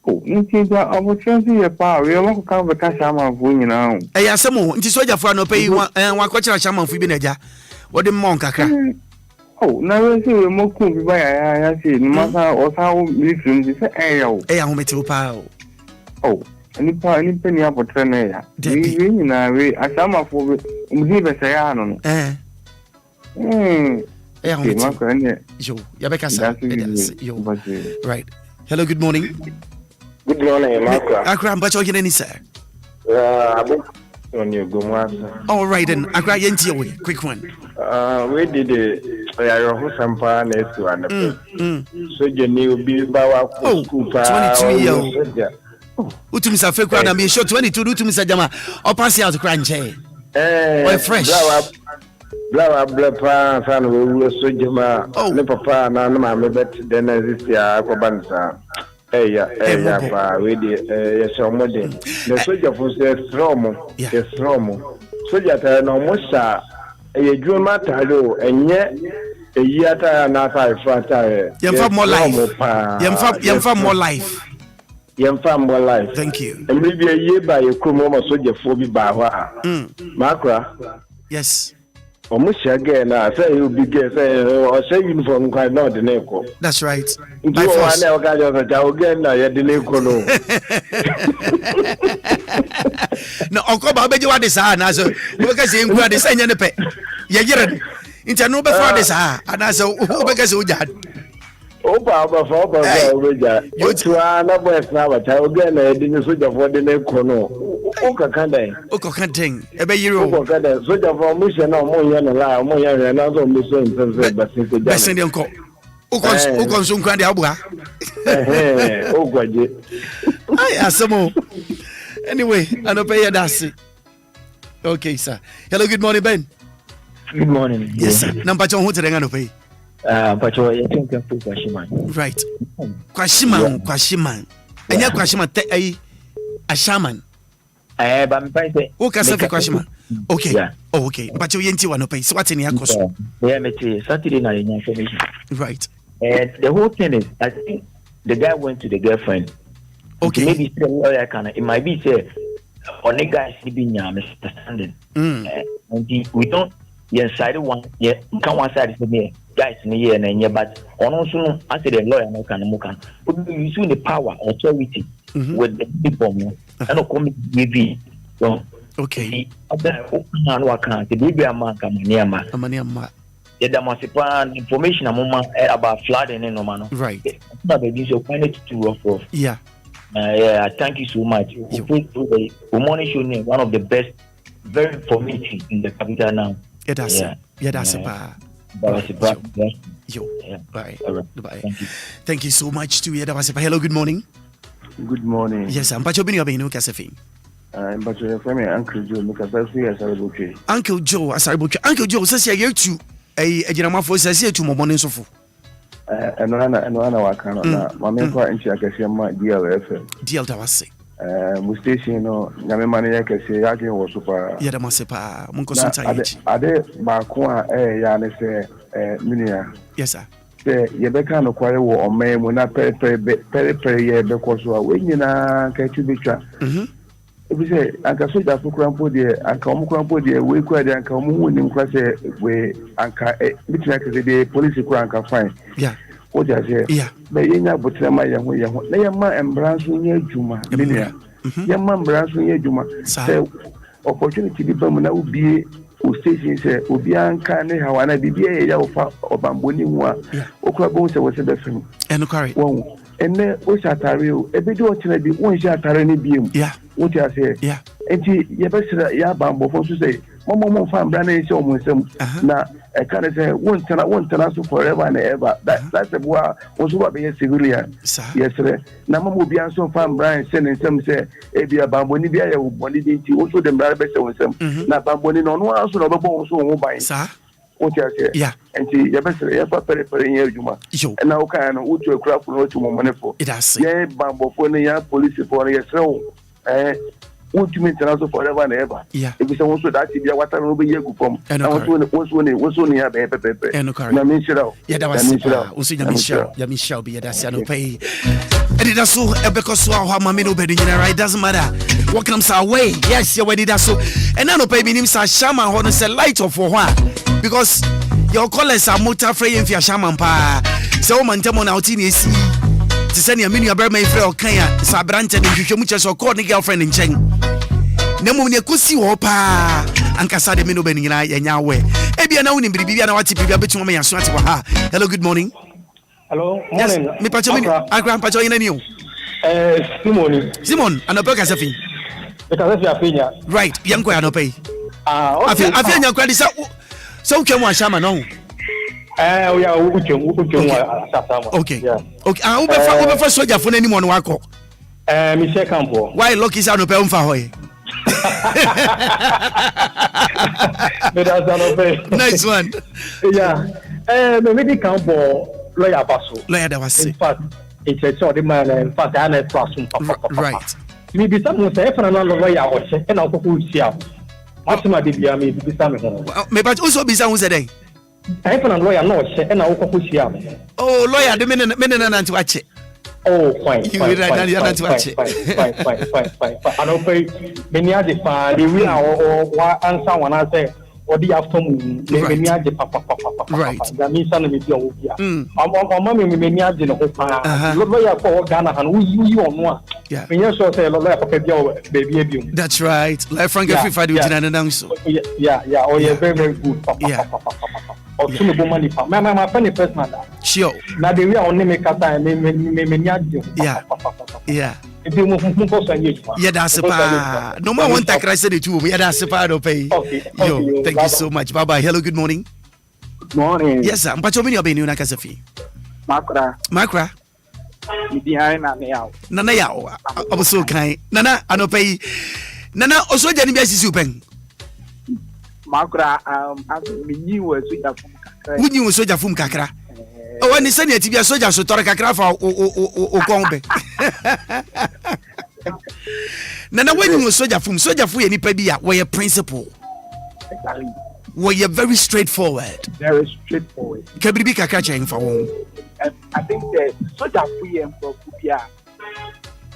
Oh, I will transfer your power. We won't cover Kashama for you now. I ask some more. It is what you're for no pay and one question of Shaman Fibinaja. What the monk, Accra. Oh, now I see a more cool by I see no matter or how listen this air. I am met you, pal. Oh, any penny up for trainer. We na we a summer for Muziba Sayano. Right. Hello, good morning. Good morning, Maakora. Accra, but you're getting sir. On your Gomasa. All right, then. Accra, Yenti, quick one. We did it. I have some partners to understand. So you knew be about 22 years. Utum sa fake crowd, I'm sure 22 to Mr. Jama or pass out crunch. Or fresh. Blah, blah, fan will so Jama. Oh, no, papa, no, my bet, then as this year, Aquabanza. Hey, we did, yes, or more. The soldier was a stromo, yes, stromo. Soldier, no more. A dream matter, and yet a year and a half after. Yam more life. Yam more life. Yam more life. Thank you. And maybe a year by a Kumo soldier for me by Maakora. Yes. Almost again, I say you be or say uniform quite not the name. That's right. By force. I again, I had the name. No, Uncle Baby, what is our answer? Because you are the same in the pet. Yagiran. Into no before this, and I saw because you had. Oh, Papa, you try another now, I again, I didn't switch of what the name Kono. Canting, a baby, switch of our mission or more young and more young and other missions, but since the best in the uncle. Who consume Candy Abua? Oh, God. I ask some more. Anyway, I don't pay a dassie. Okay, sir. Hello, good morning, Ben. Good morning. Yes, sir. Number 2 who to the pay. But you think I'm Kwashiman. Right. Kwashiman. And you're Kwashiman, a shaman. But I'm fighting. Who can say Kwashiman? Okay. Yeah. Oh, okay. But you ain't want to pay. So what's in your cost? Yeah, me Saturday night information. Right. And the whole thing is, I think the guy went to the girlfriend. Okay. Maybe the lawyer can. It might be say, on the guy sleeping misunderstanding. And we don't. Yes, side one. Yeah, can one side is me. Guys, me and yeah, but on also, I say the lawyer no can. We use the power, authority with the people. I don't come with so. Okay. The baby a man come near ma. Yeah, there must be information about flooding in Oman. Right. So find it to rough. Yeah. Yeah, thank you so much. Umoni show me one of the best, very informative in the capital now. Yeah, that's it. Yeah, that's it. Yo. Bye. Bye. Thank you so much to you. Hello, good morning. Good morning. Yes, I'm Pacho Bini Obino Casafin. I'm Pacho from Uncle Joe, because I see as I will be. Uncle Joe, as I will. Uncle Joe says you're to a general for says here to Momon Sofu. And one hour, my main point in Chakashima, DLFM. DL Tawasi. Mustation, no, Yamani Kase, Yakin was super. Yadamasepa, Munko Santa. Ade Bakua, Yanese, Minia. Yes, sir. say yebeka no kware wo omemu na pere ye be koso a we nyina ka tu betwa ebi say anka soja fukrampo de anka omukrampo de we kwa de anka omu nim kwa say we anka bitina ka de police kwa anka fine o ja say be yenya botrema ye ho na yema embranso nya adwuma linia yema embranso nya adwuma say opportunity bi bamu na ubie o station say Obia nka ne hawana bibia ya ofa obamboni hu a okura bo se wo se be fem enukari won ene o shatare o ebedi o tena bi won shatare ne biem o ti ase enti ye be sira ya bambo fo so say mo fa mbra na ese o mo nsem na e kan say won tena so forever and ever that's the boy o so ba be civilian yes sir na mo Obia so fa mbra ese ne nsem say e bia bambo ni bia ya wo boni di nti o so de mbra be se won nsem na bambo ni no no aso no be bo so wo ban o ti ase enti ye be sira ye fa pere nya adwuma na o kan no o tu akura fo no tu mo monefo ye bambo fo ne ya police fo ne ye srew won't you so forever and ever? If we say also that if you want to be here from, and also near pepe. Na minshira. Yeah, that was also Yamisha be that's no pay. Anidaso because so how mama no be right doesn't matter. What comes our way? Yes, you already that so. And now no pay me name sa shaman ho say light of for what? Because your colors are motor free in your shaman pa. So man tell na outi ni si. To send your mini about my friend Kenya, Sabrante, and you much as your corny girlfriend in Cheng. Nemo Nekusi Opa, and Casade Mino Benina, and Yahweh. Ebia now in Bibia, and what's between me and Swati. Hello, good morning. Hello, yes, me Pachamini, I grandpa join you. Simon, and a burger Safi. Because I feel right, young Guano pay. I feel your credit so can one shaman on. Okay. I will first soldier for anyone wako. Michel Campo. Why Loki's out of Pelmfahoy? Nice one. Yeah. Maybe Campo, lawyer Basso. Lawyer that was in fact, it's a sort of man, in fact, I'm a classroom. Right. Maybe someone say, for another lawyer, and I'll go see out. What's my DBA? Maybe some maybe also be some day. I have a lawyer, no, and I'll go see out. Oh, lawyer, the minute to watch it. Oh, fine. Fine. I don't pay many other the real or answer when I say, or the afternoon, right. That means something with your Obia. I'm mammy, many other lawyer for Ghana, and you on one. Yeah. When you say, lawyer for baby. That's right. Like Frank, if I do it, and announce. Yeah. Oh, yeah, very good. Or soon the money for my funny person. Sure. Now the real only make a time, yeah. Yeah, that's a part. No more one take I said it too. Yeah, that's a part of pay. Yo, thank you so much. Bye bye. Hello, good morning. Good morning. Yes, sir. But you mean you're being in a cafe? Maakora. Nana yao. I was so kind. Nana, I don't pay. Nana also Jenny Bessie Supen. Maakora, I knew a soldier from Accra. Who knew a soldier from Accra? Oh, when he said it to be a soldier, so Toraka Crafa or Combe. Nana, when you were soldier from any pebia, were your principle. Were you very straightforward? Very straightforward. Can be a catching for one. I think the soldier free and for Obia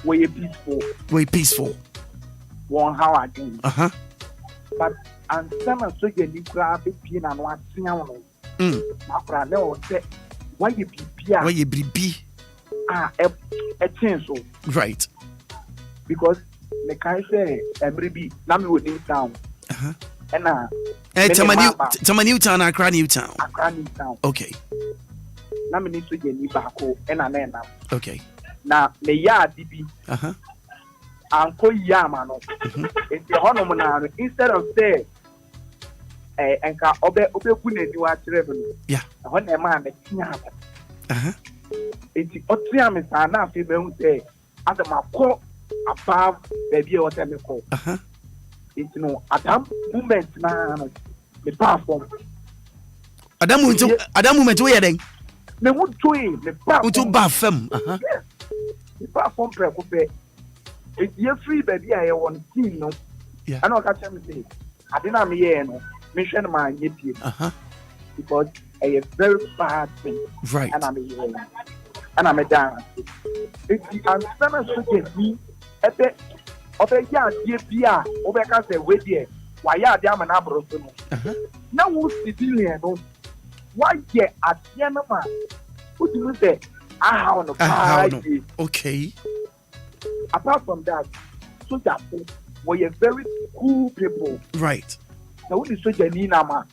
were peaceful. Were peaceful. One how I do. But and some of soldier you grab a pin and one thing on it. Maakora, no, why you be a chance so right because the guy say every now me would in town and Tama new town Accra new town okay now me need to get me back and na okay now me ya dibi anko yama no it's the hono na instead of say enka obe ku na ni wa trebe no yeah hon e ma na tinya enti otia me sa na afi be hu say adama ko above baby e wata me ko enti no adam moment na me perform adam moment we den me hu toy me perform to ba fam me perform pre ko be enti ye free baby I want team no yeah I know ka tell me say adina me ye no me hwe na ma nye pie because a very bad thing. Right. And I'm down. It's the answer to get me at the dear, Obeka said, wait here. Why are they an abroad? Now, who's civilian? Why, yeah, at Yanama? What do you say? Okay. Apart from that, soldiers were very cool people. Right. Now, what is soldier Nina?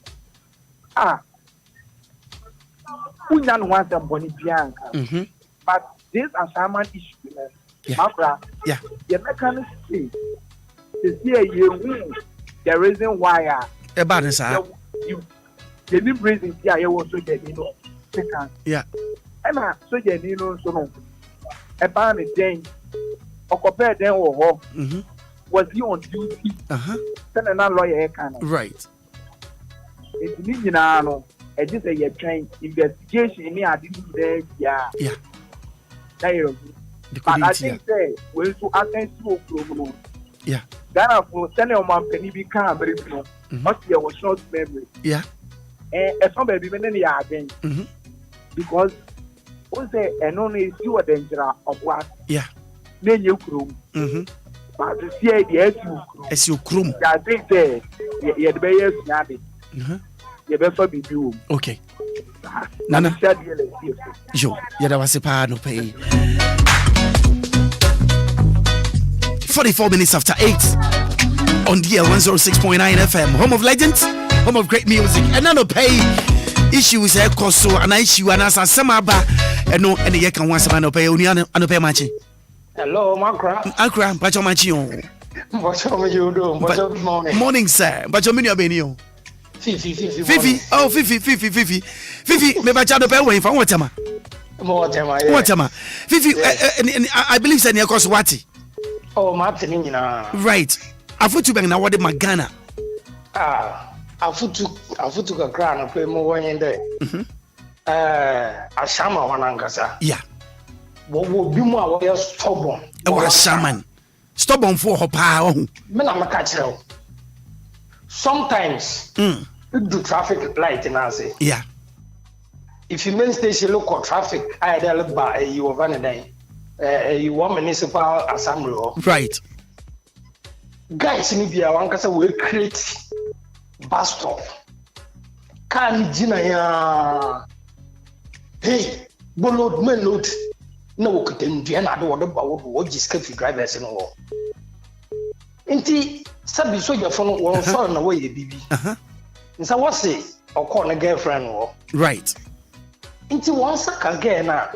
Unyan wants a Bonnie Bianca. But this assignment issue, Maakora, the mechanics say, to see the reason why a bad answer. The new reason here, you also get second. Yeah. And so you know, so a ban is then, or compare them or was he on duty? Then another lawyer can. Right. It's Nino, and this is a train investigation in the there. Yeah. But I think when to attend to yeah. Ghana for sending man penny become very small. Must be a short memory. Yeah. And some baby when they are again. Because once they and only you are danger of what? Yeah. Then you crew. But to see the as you crew. I think there, the bayers nabbing. You better be you. Okay. Nana. Yo, that was a part no pay. 44 minutes after 8 on DL 106.9 FM, home of legends, home of great music, and none of pay issues. So an issue and as a samaba, and no, and the can once a man pay only an pay matching. Hello, Maakora. Accra, but your matching. What are you doing? Morning, sir. But your menu benio. Fifi, oh, Fifi, maybe I child of away from Watama. Watama. Fifi, I believe that near Coswati. Oh, Martin, right. I put you back now. What did Magana? I put to a crown and play more in there. A shaman, one angasa. Yeah. What would be more stubborn? A shaman. Stubborn for her power. Men, I'm a catcher. Sometimes, do traffic light in Nazi. Yeah. If you main station local traffic, I look by you of any day. You want municipal assembly. Right. Guys in India, one can will create bus stop. Can Gina? Hey, load, men load. No, couldn't be another one about what just kept drivers in all. Inti, Sabi so your phone will fall away, baby. So what's it? Or call a girlfriend or right. Into one second again now.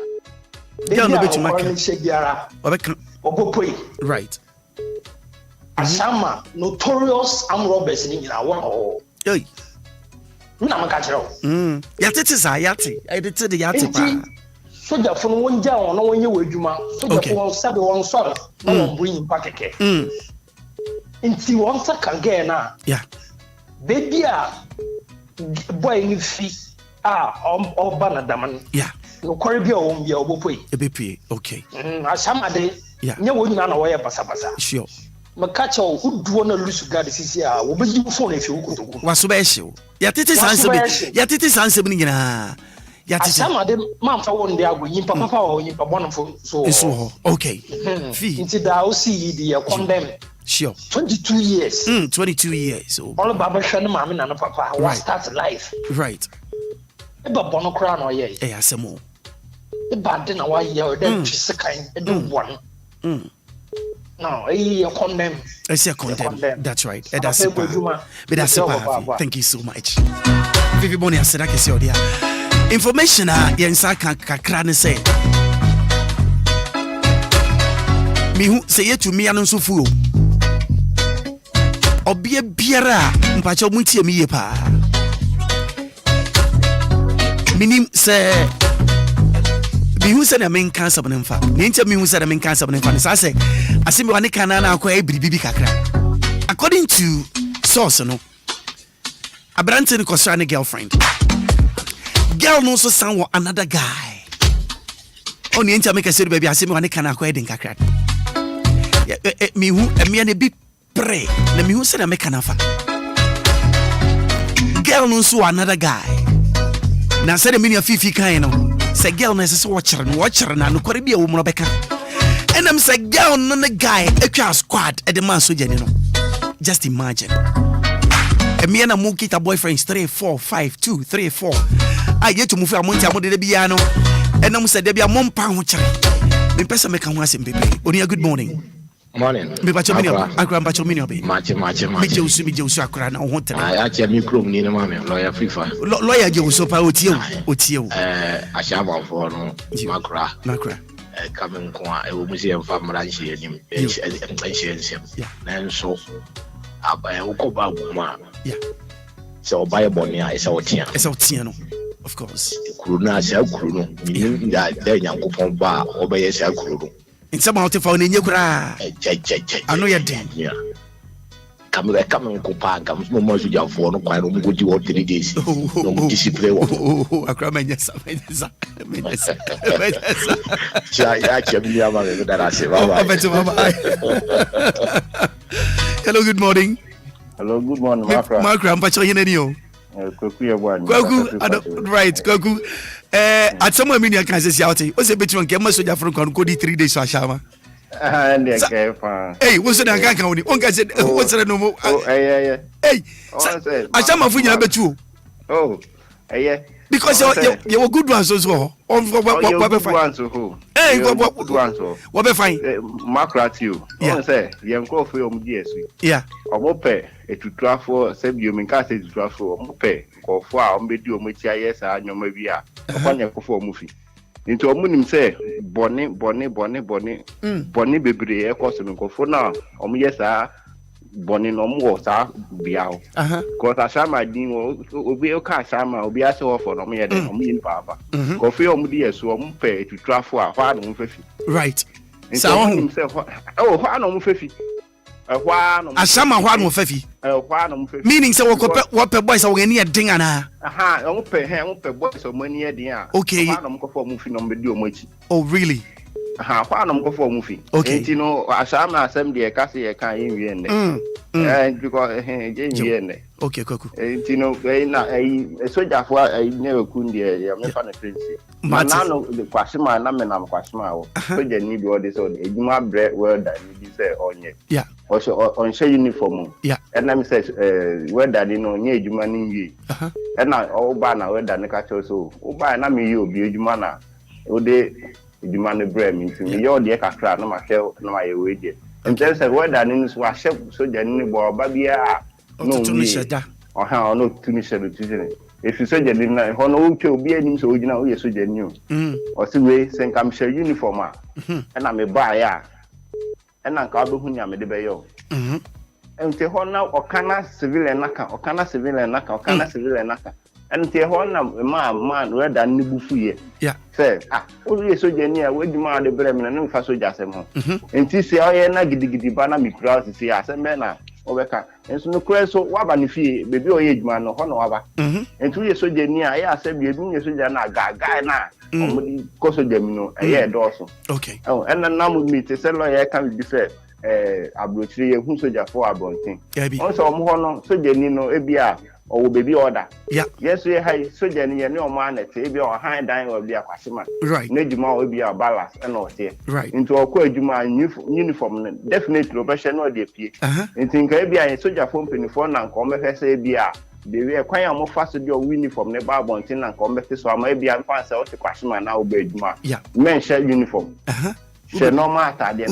Right. Asama notorious armed robbers in our one. Hey. Yati. I did the yati. So the phone one down on you with Juma. So the phone said one sort of bring back again. Into one second again now. Yeah. Baby, boy, in fee. Or Banadaman. Yeah. No Caribbean won't be able to pay. Okay. Asama day. Yeah. You wouldn't know where Basabasa. Sure. Makacho who do want to lose God this year will be you phone if you could. Was special. Yatitis answer me. Asama de man for one day I will papa or you one so okay. Into the OC the condemn. Sure. 22 years. 22 years. All Baba Shan Mammy and Papa will start life. Right. But Bono Crown or ye. Eh, some more. The bad dinner why you're then just a kind of one. No, I condemn. I say condemn. That's right. That's it. Thank you so much. Vivi Boni said I can see audio. Information yensa kakra say. Me who say to me anonso fu. Obia biara mpacho mutie me ye pa. Minim say me who said a main cancer of infa. Ninja me who said a main cancer of infa. So I say, I see me one can acquire bibi kakra. According to source, no, a Branton concerning girlfriend. Girl knows so sound another guy. Only inter make a say baby, I see me one can acquire in kakra. Me who a me and a bit pray. Let me who said a make an offer. Girl knows so another guy. na said the meaning of Fifi Kaino. Say, girl, necessary watcher, and no Corribia woman Becca. And I'm say, girl, none the guy, a car squad at the man so just imagine. A me and a Mukita boyfriends 3, 4, 5, 2, 3, 4. I get to move a monte among the piano, and I'm said there be a mom pound. The person make a once in baby. Only a good morning. Morning. Me bacho mini I gram bacho mini obi. Match. Me Josu Accra na ho tere. I actually me krom ni na mama lawyer FIFA. Lawyer Josu pa otie. Ashaba for no Maakora. Coming kwa e wo museum famra nshi enim. Nshi. Na so aba wo ko ba guma. Yeah. So buy boni a isa otia. Isa otia no. Of course. Kuru na asa kuru no. Ni da Nyankopon ba obeye asa kuru no. In some out of our new cry. I know you're dead. Yeah. Come kupa come no more to your phone quite no good you 3 days. No discipline. I cry my yes. Hello, good morning. Hello, good morning, Maakora. Maakora, I'm patching you. Kwaku, right, Kwaku. At some point, I can say, what's a bit of a camera so from Concodi 3 days, Shama? Hey, what's the Anka County? One guy said, what's the no more? Hey, I shall my food, I bet you. Oh, yeah. Because you were good ones as well. What fine. Hey, what fine. Maakora to you. Yeah, say, young coffee on DSC. Yeah. Or pay it to travel, save you in case to travel, or pay, or far on video, which I yes, I know maybe upon your perform movie. Into a moon say, Bonnie, baby, air costume go for now. Yes, Bonnie no more, sir, be out. Because I shall my dean will be a car, Sama, will be as offer no me in Papa. Coffee on dear, so I'm pay to travel a hard on 50. Right. So himself, oh, hard on 50. A summer one of Fefi. Meaning so what per boys are near Dingana. Aha, I won't pay him boys or money at the end. Okay. I'm go for moving on video much. Oh, really? Aha, I'm go for moving. Okay. You know, as I'm assembly a cassie, I can't even. And because okay, Coco. You know, a soldier for I never couldn't hear me fan of Prince. Manano, the Quashima, Naman, Quashma, so you need all this on a my bread word that you say on it. Yeah. Also on share uniform. Yeah. And I'm says, where that you know, near you money. And now, all banner, where that catch also. Oh, by Nami, you be a mana. Oh, they demand bread into me. You're the Accra, no, my shell, no, my way. And just a word that in was so genuine, baby. No, or how no to me. If you say genuine, Hono will be any so you know, you're so genuine. Or see, way, send come share uniform, and I'm a buyer. And I can't do who I'm a debayo. And the Hona or Cana civil and Naka, or Cana civil and Naka, or Cana civil and Naka. And the Hona, man, where that Nibufu. Yeah. Say, only so genuine, where demand the Bremen and Faso Jasemo. And this year, I na gidi bana me proud to see as a man. Obeka. And so no question, what banifi, baby or age man, or Honoava. And 2 years so genuine, I said, you're doing a soldier now, guy now. Coso Gemino, a year also. Okay. Oh, and then now with me to sell lawyer can be fair. Abrotri, who soldier for a bonting. Also, Mohono, so genuine, Ebia. Or baby order. Yeah. Yes, we have so genuine no man at Abia or high dying or be a Quashima. Right. Nejuma will be a ballast and not here. Right. Into a Quajuma uniform, definitely, but shall not appear. And think Abia a soldier phone penny and come back say Bia. They were quite more fast to your uniform, never bonting and come back to so maybe I'm fast out to Quashima now, Bedma. Yeah. Men share uniform. She no matter the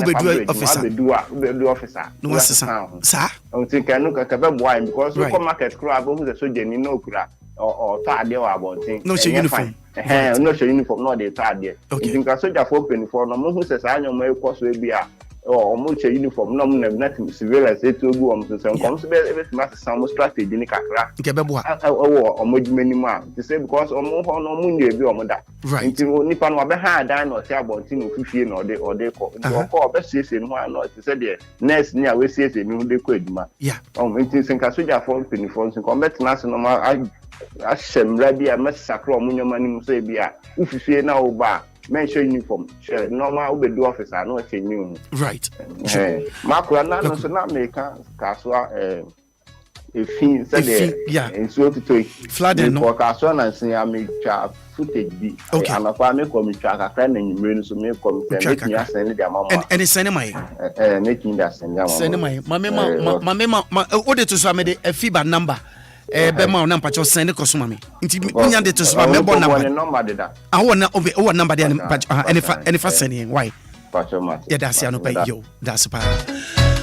officer. No, sir. I think I look at a wine because local market crowd who's a soldier in no crack or third year about things. No, she uniform. No, she uniform, not the third year. Okay. Think I soldier for penny for no who says I know my course will be or much uniform, no, nothing civil as it will go on to some comes every some strategy in Accra. Or much many man to say because or more no moon you be on that. Right. Until Nippon or behind dine or say about 15 or they call best in one not to say the next near we see it in the quid. Yeah. It is in Casuja for penny phones and combat national. I shall ready a mess sacro money say be if you see now bar. Mention uniform, normal be do officer, no change. Right. Maakora na so na make Kaswa Efin said and so to take flooding no person and say I make footage be okay and if I make come track a friend and you so me come send their mama and it's send my making that send my what to so me a FIBA number be ma na mpacho send ko so me nti unya de to so me bo number de da I want number there and if I send why yeah that's ya no pay yo that's pa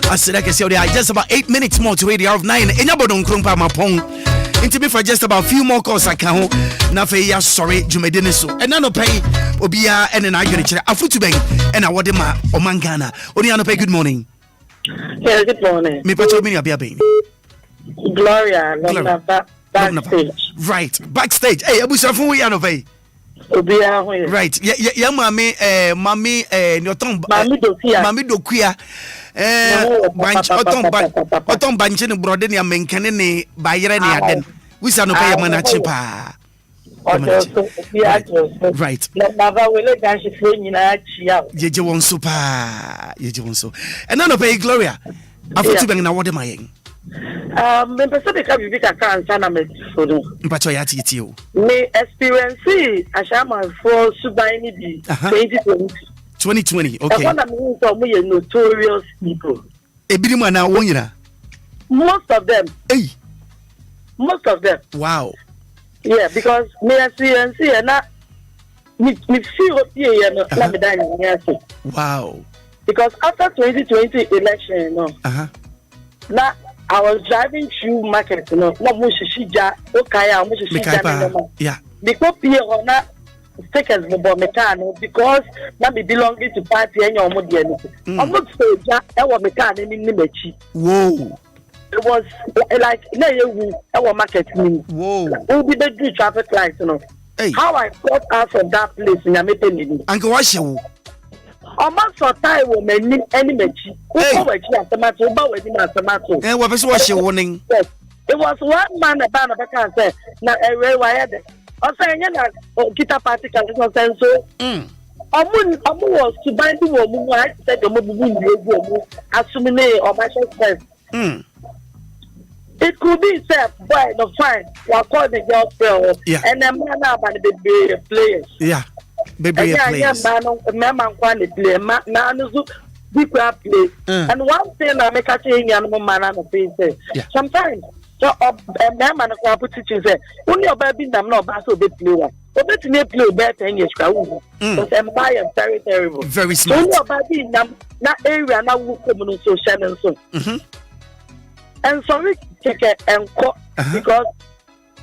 I said I can see just about 8 minutes more to 8 hours of 9 and yabodon krumpa mapong into me for just about a few more calls I can na fe ya sorry jumedene so and no pay Obia and I get it afutu bang and I wode ma omangana oni no pay good morning. Yeah, good morning. Me pacho me abia be Gloria backstage. Right, backstage. Hey, abusafo we no pay Obia right. Yeah, mami nyoton mami dokuya banch oton banche ne brode ne amenkane ne bayere ne aden wisa no pay mana chipa right Baba Willy dan she fo nyina chia yeje won so pa yeje won so and no pay Gloria afutu beng na wode mayen me pese be ka bibi ka kan sana me so no mpacho ya titi o me experience ashama for subai ni bi 2020 okay and when I'm notorious people ebirimu na wonyira most of them wow yeah because me experience na me feel here na me dan ni wow because after 2020 election na I was driving through market na mo shishija okaya mo shishija yeah because here na stickers no mechanic because na be belonging to party enya omo de ani omo soja e wo mechanic ni mechi whoa it was like na yewu e wo market ni whoa we be do traffic lights how I got out from that place in Amepeni anke wa shewu omo so tai wo mani any mechi wo wa chi asemato ba wa ni asemato wa pese wa shewu nin it was one man about na baka say na ewe wa ya de also enya na kita party kan so omu was to bind the woman I said the woman you assuming or my first it could be said boy no fine wa call the girl and then man about the players baby players man kwa the play na no we play and one thing I make a change and man na face sometimes so man na put teaching say only your baby nam no ba so be play one obet me play better 10 years ka wo because empire very terrible very smart only your baby nam na area na wo come no social and so and sorry take enko because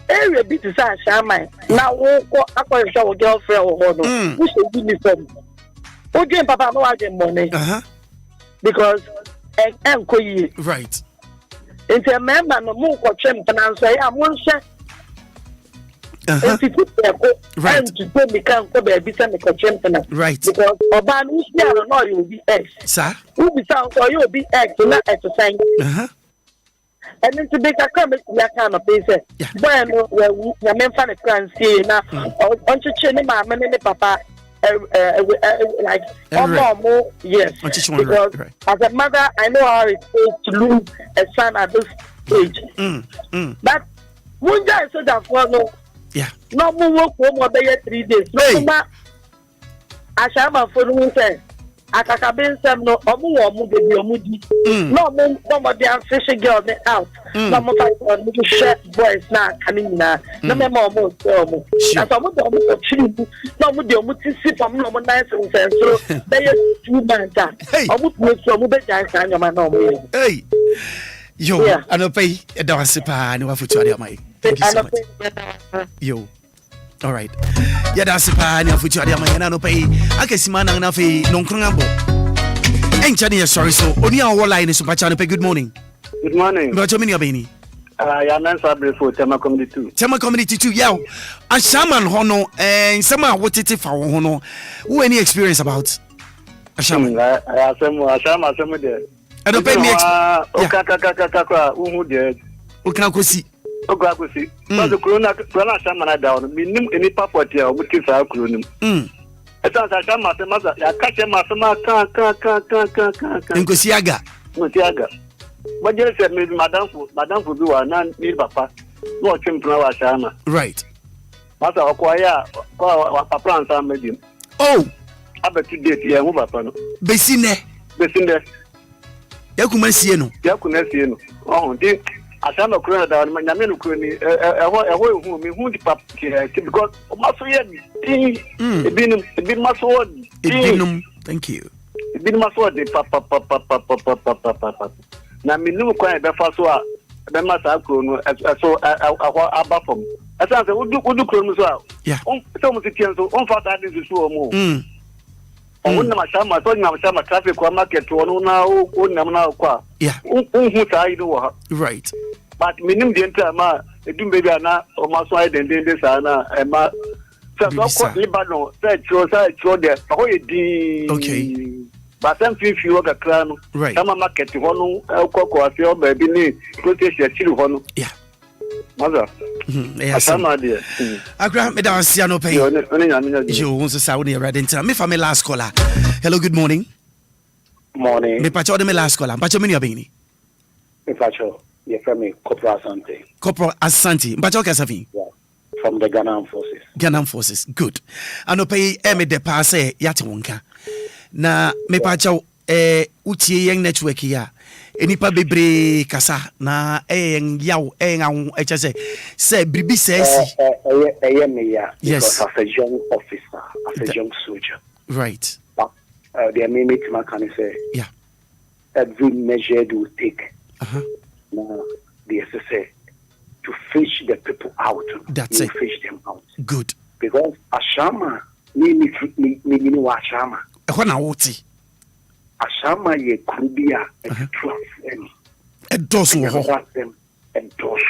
area bit is a shaman na wo ko akwa show girlfriend wo no we should be uniform o game papa no get money because enko yi right into a member no more coaching finance ya mo nse right and to go me can go be say me coaching finance right because oba no see no you be x sir who be sound so you be x na exercise and then to make a comment ya kind of place boy no we men fan can see na on to change my me papa like more yes because as a mother I know how it is to lose a son at this age but one guy said that for no no more work for more than 3 days no ma ashama for no say akaka ben sem no omu baby omu di no mo dey fishing girl dey out no mo fight on mo share boys na coming na no me mo so mo as omu do mo chiri no mo dey omu ti sit am no mo nice so dey 2 months omu to so mo be jai san nyama no mo hey yo anopai e da wasipa ni wafutu ade amai thank you so much yo all right ya da sipa ni afutu ade amai na anopai akesima na na fe nonkron abo encha ni sorry so oni awo line so pacha anopai good morning but many abeni ya nansa brefo tema community 2 yeah ashaman hono nsema wotete fa wo hono who any experience about ashaman ashaman de I don't pay me okaka uhu de okanakosi but the corona shamana down minim any passport ya obuti sa kronim esa sa shama se maza ya kache masema ka nkosiaga But just said, Madame for do a non need papa. No chimpan was Shama. Right. Master acquire papa and some medium. Oh, I bet you did, yeah, papa. Besine. Yakumasieno. Yakunesiano. Oh, dear. I shall not cry down my Yamino Crony, away whom who the papa because it been my sword. Thank you. It been my sword, papa. Now, me no cry before so. The master so above from. As I said, would do close out. Yeah. So much on for that is so more. I wouldn't have some traffic market to now, now, yeah. Right. But minimum the entire it do maybe not or my side and then this and my Lebanon said, there. Okay. But some few work a crown, right? Some market to one, I feel baby, protest your children. Yeah. Mother, some idea. I grant me down, Siano Pay. You want to Saudi Arabia. Me for my last caller. Hello, good morning. Morning. Me pacho de me last caller. Pacho mini abini. Me pacho. You from me, Corporal Asante. Corporal Asante. Pacho kasafi. Yeah. From the Ghana Forces. Ghana Forces. Good. Ano pay eme de passe yate wonka. Na me pacho utie yang network ya. Enipa bebre kasa na yaw an say bribi says yes, as a young officer, as a young soldier, right? But the amendment can say, yeah, every measure they will take now the SSA to fish the people out. That's it. Fish them out. Good. Because Ashama me Ashama. Ashama ye Krubia and trust and does them and does.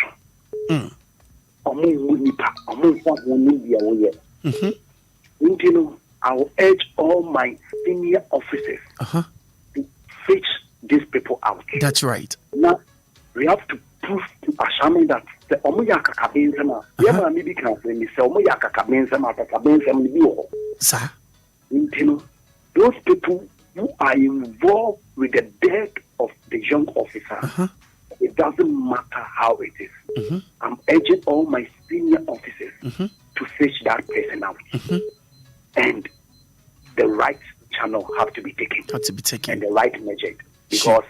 I will urge all my senior officers to fish these people out. That's right. Now we have to prove to Ashama that the Omuyaka Kabenzema, Yama maybe can say, Omuyaka Kabenzema, Kabenzema, sir. Those people who are involved with the death of the young officer, it doesn't matter how it is. I'm urging all my senior officers to fish that person out. And the right channel have to be taken. And the right measured. Because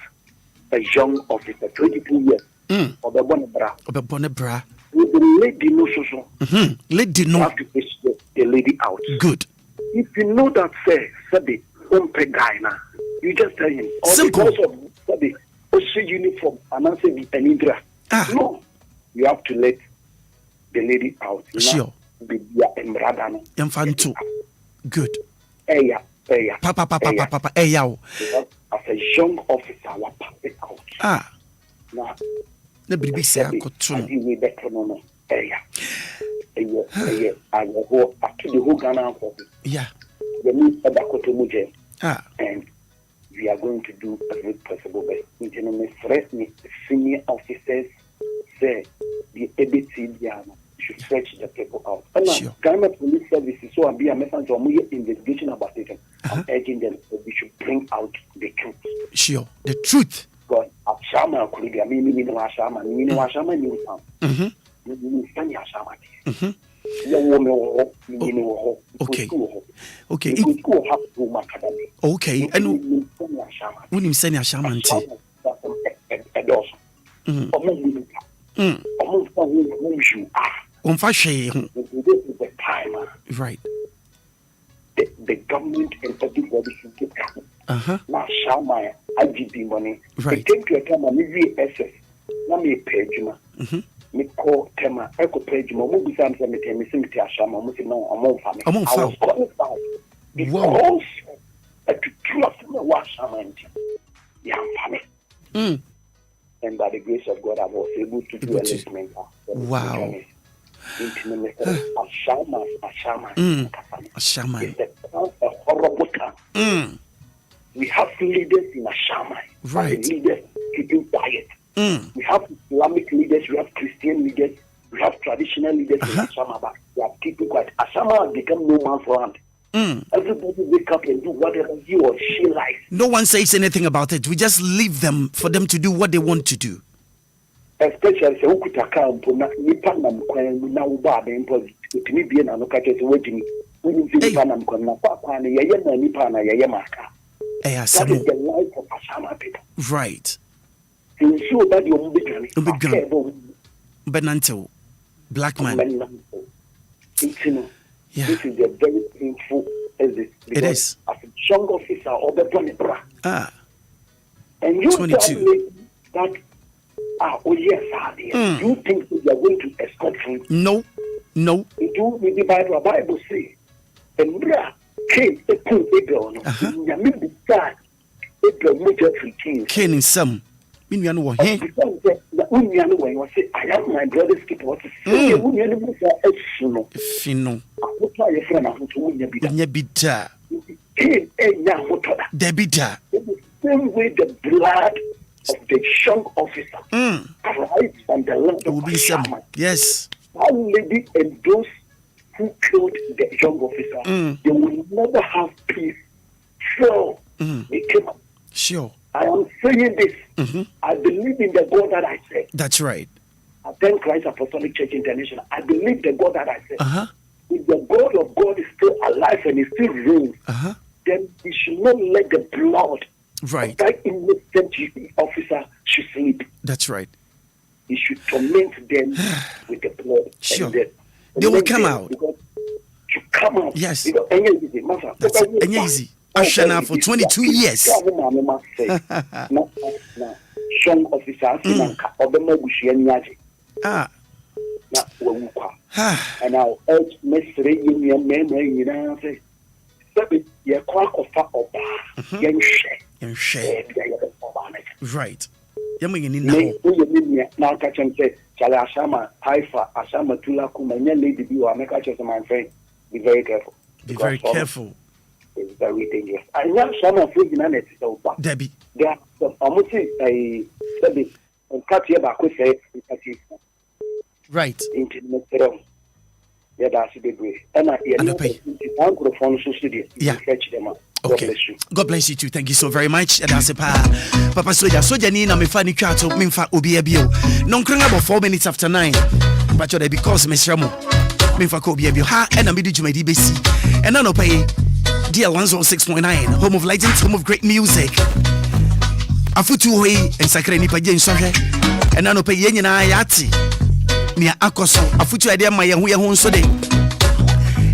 a young officer, 22 years, of the Bonebra, with the lady no so. Lady no. You have to fish the lady out. Good. If you know that, say, Sabi, guy now, you just tell him. Simple. Because of Sabi, also uniform, and answer the Anidra. No, you have to let the lady out. Sure. Be Emradano. Infantu. Good. Eya. Papa. Eya. As a young officer, I pass it out. Now, the baby say I got to know. I will go up to the whole Ghana office. Yeah. The need of Muje. And we are going to do every possible best. The senior officers say the ABT should stretch the people out. And Ghana Police Services, so I'll be a messenger of investigation about it. I'm urging them that we should bring out the truth. Sure. The truth. God, Ashama could be a mini Ashama, new town. Okay. Okay. And when you send a shaman, right. The government and everybody should get now Shama IGP money. Right. They came to a time and maybe SS. Let me pay you. Me call Tema Echo page Momu Sam Cemetery, Ashama, Musimo, among family. I was qualified because to trust me was Shaman. Yeah, family. And by the grace of God, I was able to do enlistment. Wow. Ashama. Ashama. It's a horrible time. We have leaders in Ashama. Right. Leaders keeping quiet. We have Islamic leaders, we have Christian leaders, we have traditional leaders in Ashama, but we have keeping quiet. Ashama has become no man's land. Everybody wake up and do whatever he or she likes. No one says anything about it. We just leave them for them to do what they want to do. Especially se ukutaka mpona nipa na mkwan na uba be mpo utimi bie na no ka kese wajini woni nipa na mkwan na kwa na yeye na nipa na yeye maka. That is the life of Ashama people. Right. And so that you Benanto, black man. Yeah. This is a very painful exit. It is. As a young officer or the planebra. And you 22. Tell me that oh yes, you think that you are going to escort him? No. It will be the Bible say, and came a poor Abel. Yamin that Abel major free king. Cain in some. I am my brother's keeper. Fino. Debita. Same way the blood of the young officer cries on the land of Ashama. Yes. That lady and those who killed the young officer, they will never have peace. So they came up. Sure. I am saying this. I believe in the God that I say. That's right. I thank Christ Apostolic Church International. I believe the God that I say. If the God of God is still alive and is still rules, then we should not let the blood of that innocent officer should sleep. That's right. He should torment them with the blood. Sure. And they will come out. To come out. Yes. That's easy. Ashana for 22 years. Young officer, and I'll urge Mr. Union memory, say, you're quack of right. Now catch and say, Ashama, Haifa, Ashama Tulakum, and young lady, you are make my friend. Be very careful. Be very careful. It's very dangerous. I know some of you in it so bad. Debbie. There are some almost a Debbie and cut here back with say right. Internet. Yeah, that's the way. And I microphone studio. Yeah. Fetch them up. Okay. God bless you too. Thank you so very much. And that's a Papa Soja ni na me fa ni twato me fa Obia bio. Non krenga about 4 minutes after 9. But you because Mr. Mo me fa ko Obia bio. Ha and na me di jumadi besi. And na no pay DL 106.9, home of legends, home of great music. Afutu hoi and sakre ni paje nsohwe. And na no pay yen nyina yati. Ni akoso afutu ade ma ye ho nso de.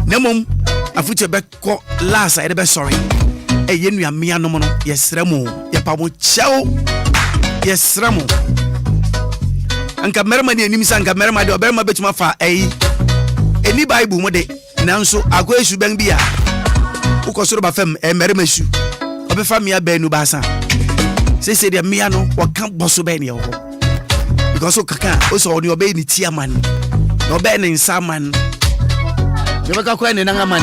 Nemom afutu be ko last ade be sorry. Ye nua mea no mo no yesremu ye pa mo chew yesremu. Anka merma ni anim sanka merma de oberma betuma fa eni bible mo de nanso akoesu ban bia ukosoro ba fam merma su obefa mea ba nu ba san se de mea no waka boso ba ne ho because okaka o so oni obe ni tia man no obe ni nsa man ye baka ko ne nanga man.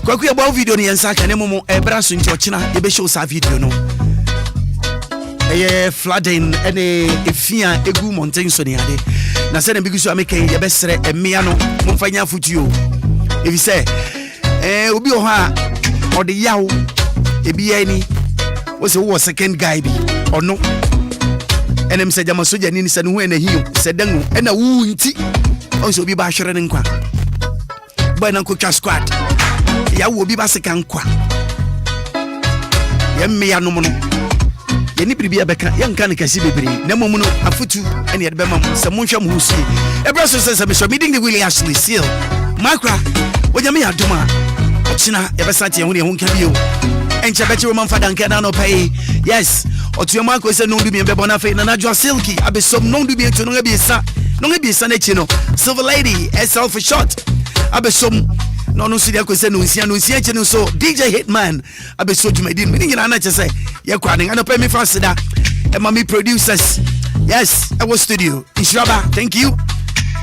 Kwaku ya ba video ni yensa kane momo ebra so nti ochina ye be show sa video no flooding ene efia egu mountain so ne ade na se na bigi so ameken ye be sere emia no momfanya futuo ebi se obi o ha ode yawo ebi ani wo se wo second guy bi ono enem se jama soja ni se no hu ena hiyo se dangu ena wu nti o se obi ba hwere ne nkwa ba na ko twa squad ya wo bi ba se kan kwa ye mmea no mo no ye ni bibia beka ye nka ne kasi bebre na mo mu no afutu ene ye de be mam se mo hwa mo husi ebra so se me so meeting the Willy Ashley seal Maakora wonya me adoma ochina ye be sante ye hu ne hu nka bio enche beche man fada nka na no pay yes otuema ko se no ndu bi be bona fe na najwa silky abesom no ndu bi to no bi sa na chi no silver lady SL for short abesom no si dia ko se no nsia che no so DJ Hitman abeso djumadi me nyina na che se ye kwa ne anopa me fasida e ma me producers yes I was studio Ishraba thank you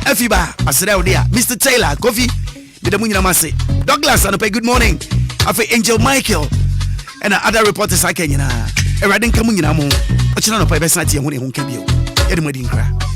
Afiba asira odia Mr Taylor Kofi de mu nyina mase Douglas anopa good morning afa Angel Michael and other reporters I can nyina e radin kamu nyina mo Ochina no pa be san tie ho ne ho nka bio. Ye de madi nkra.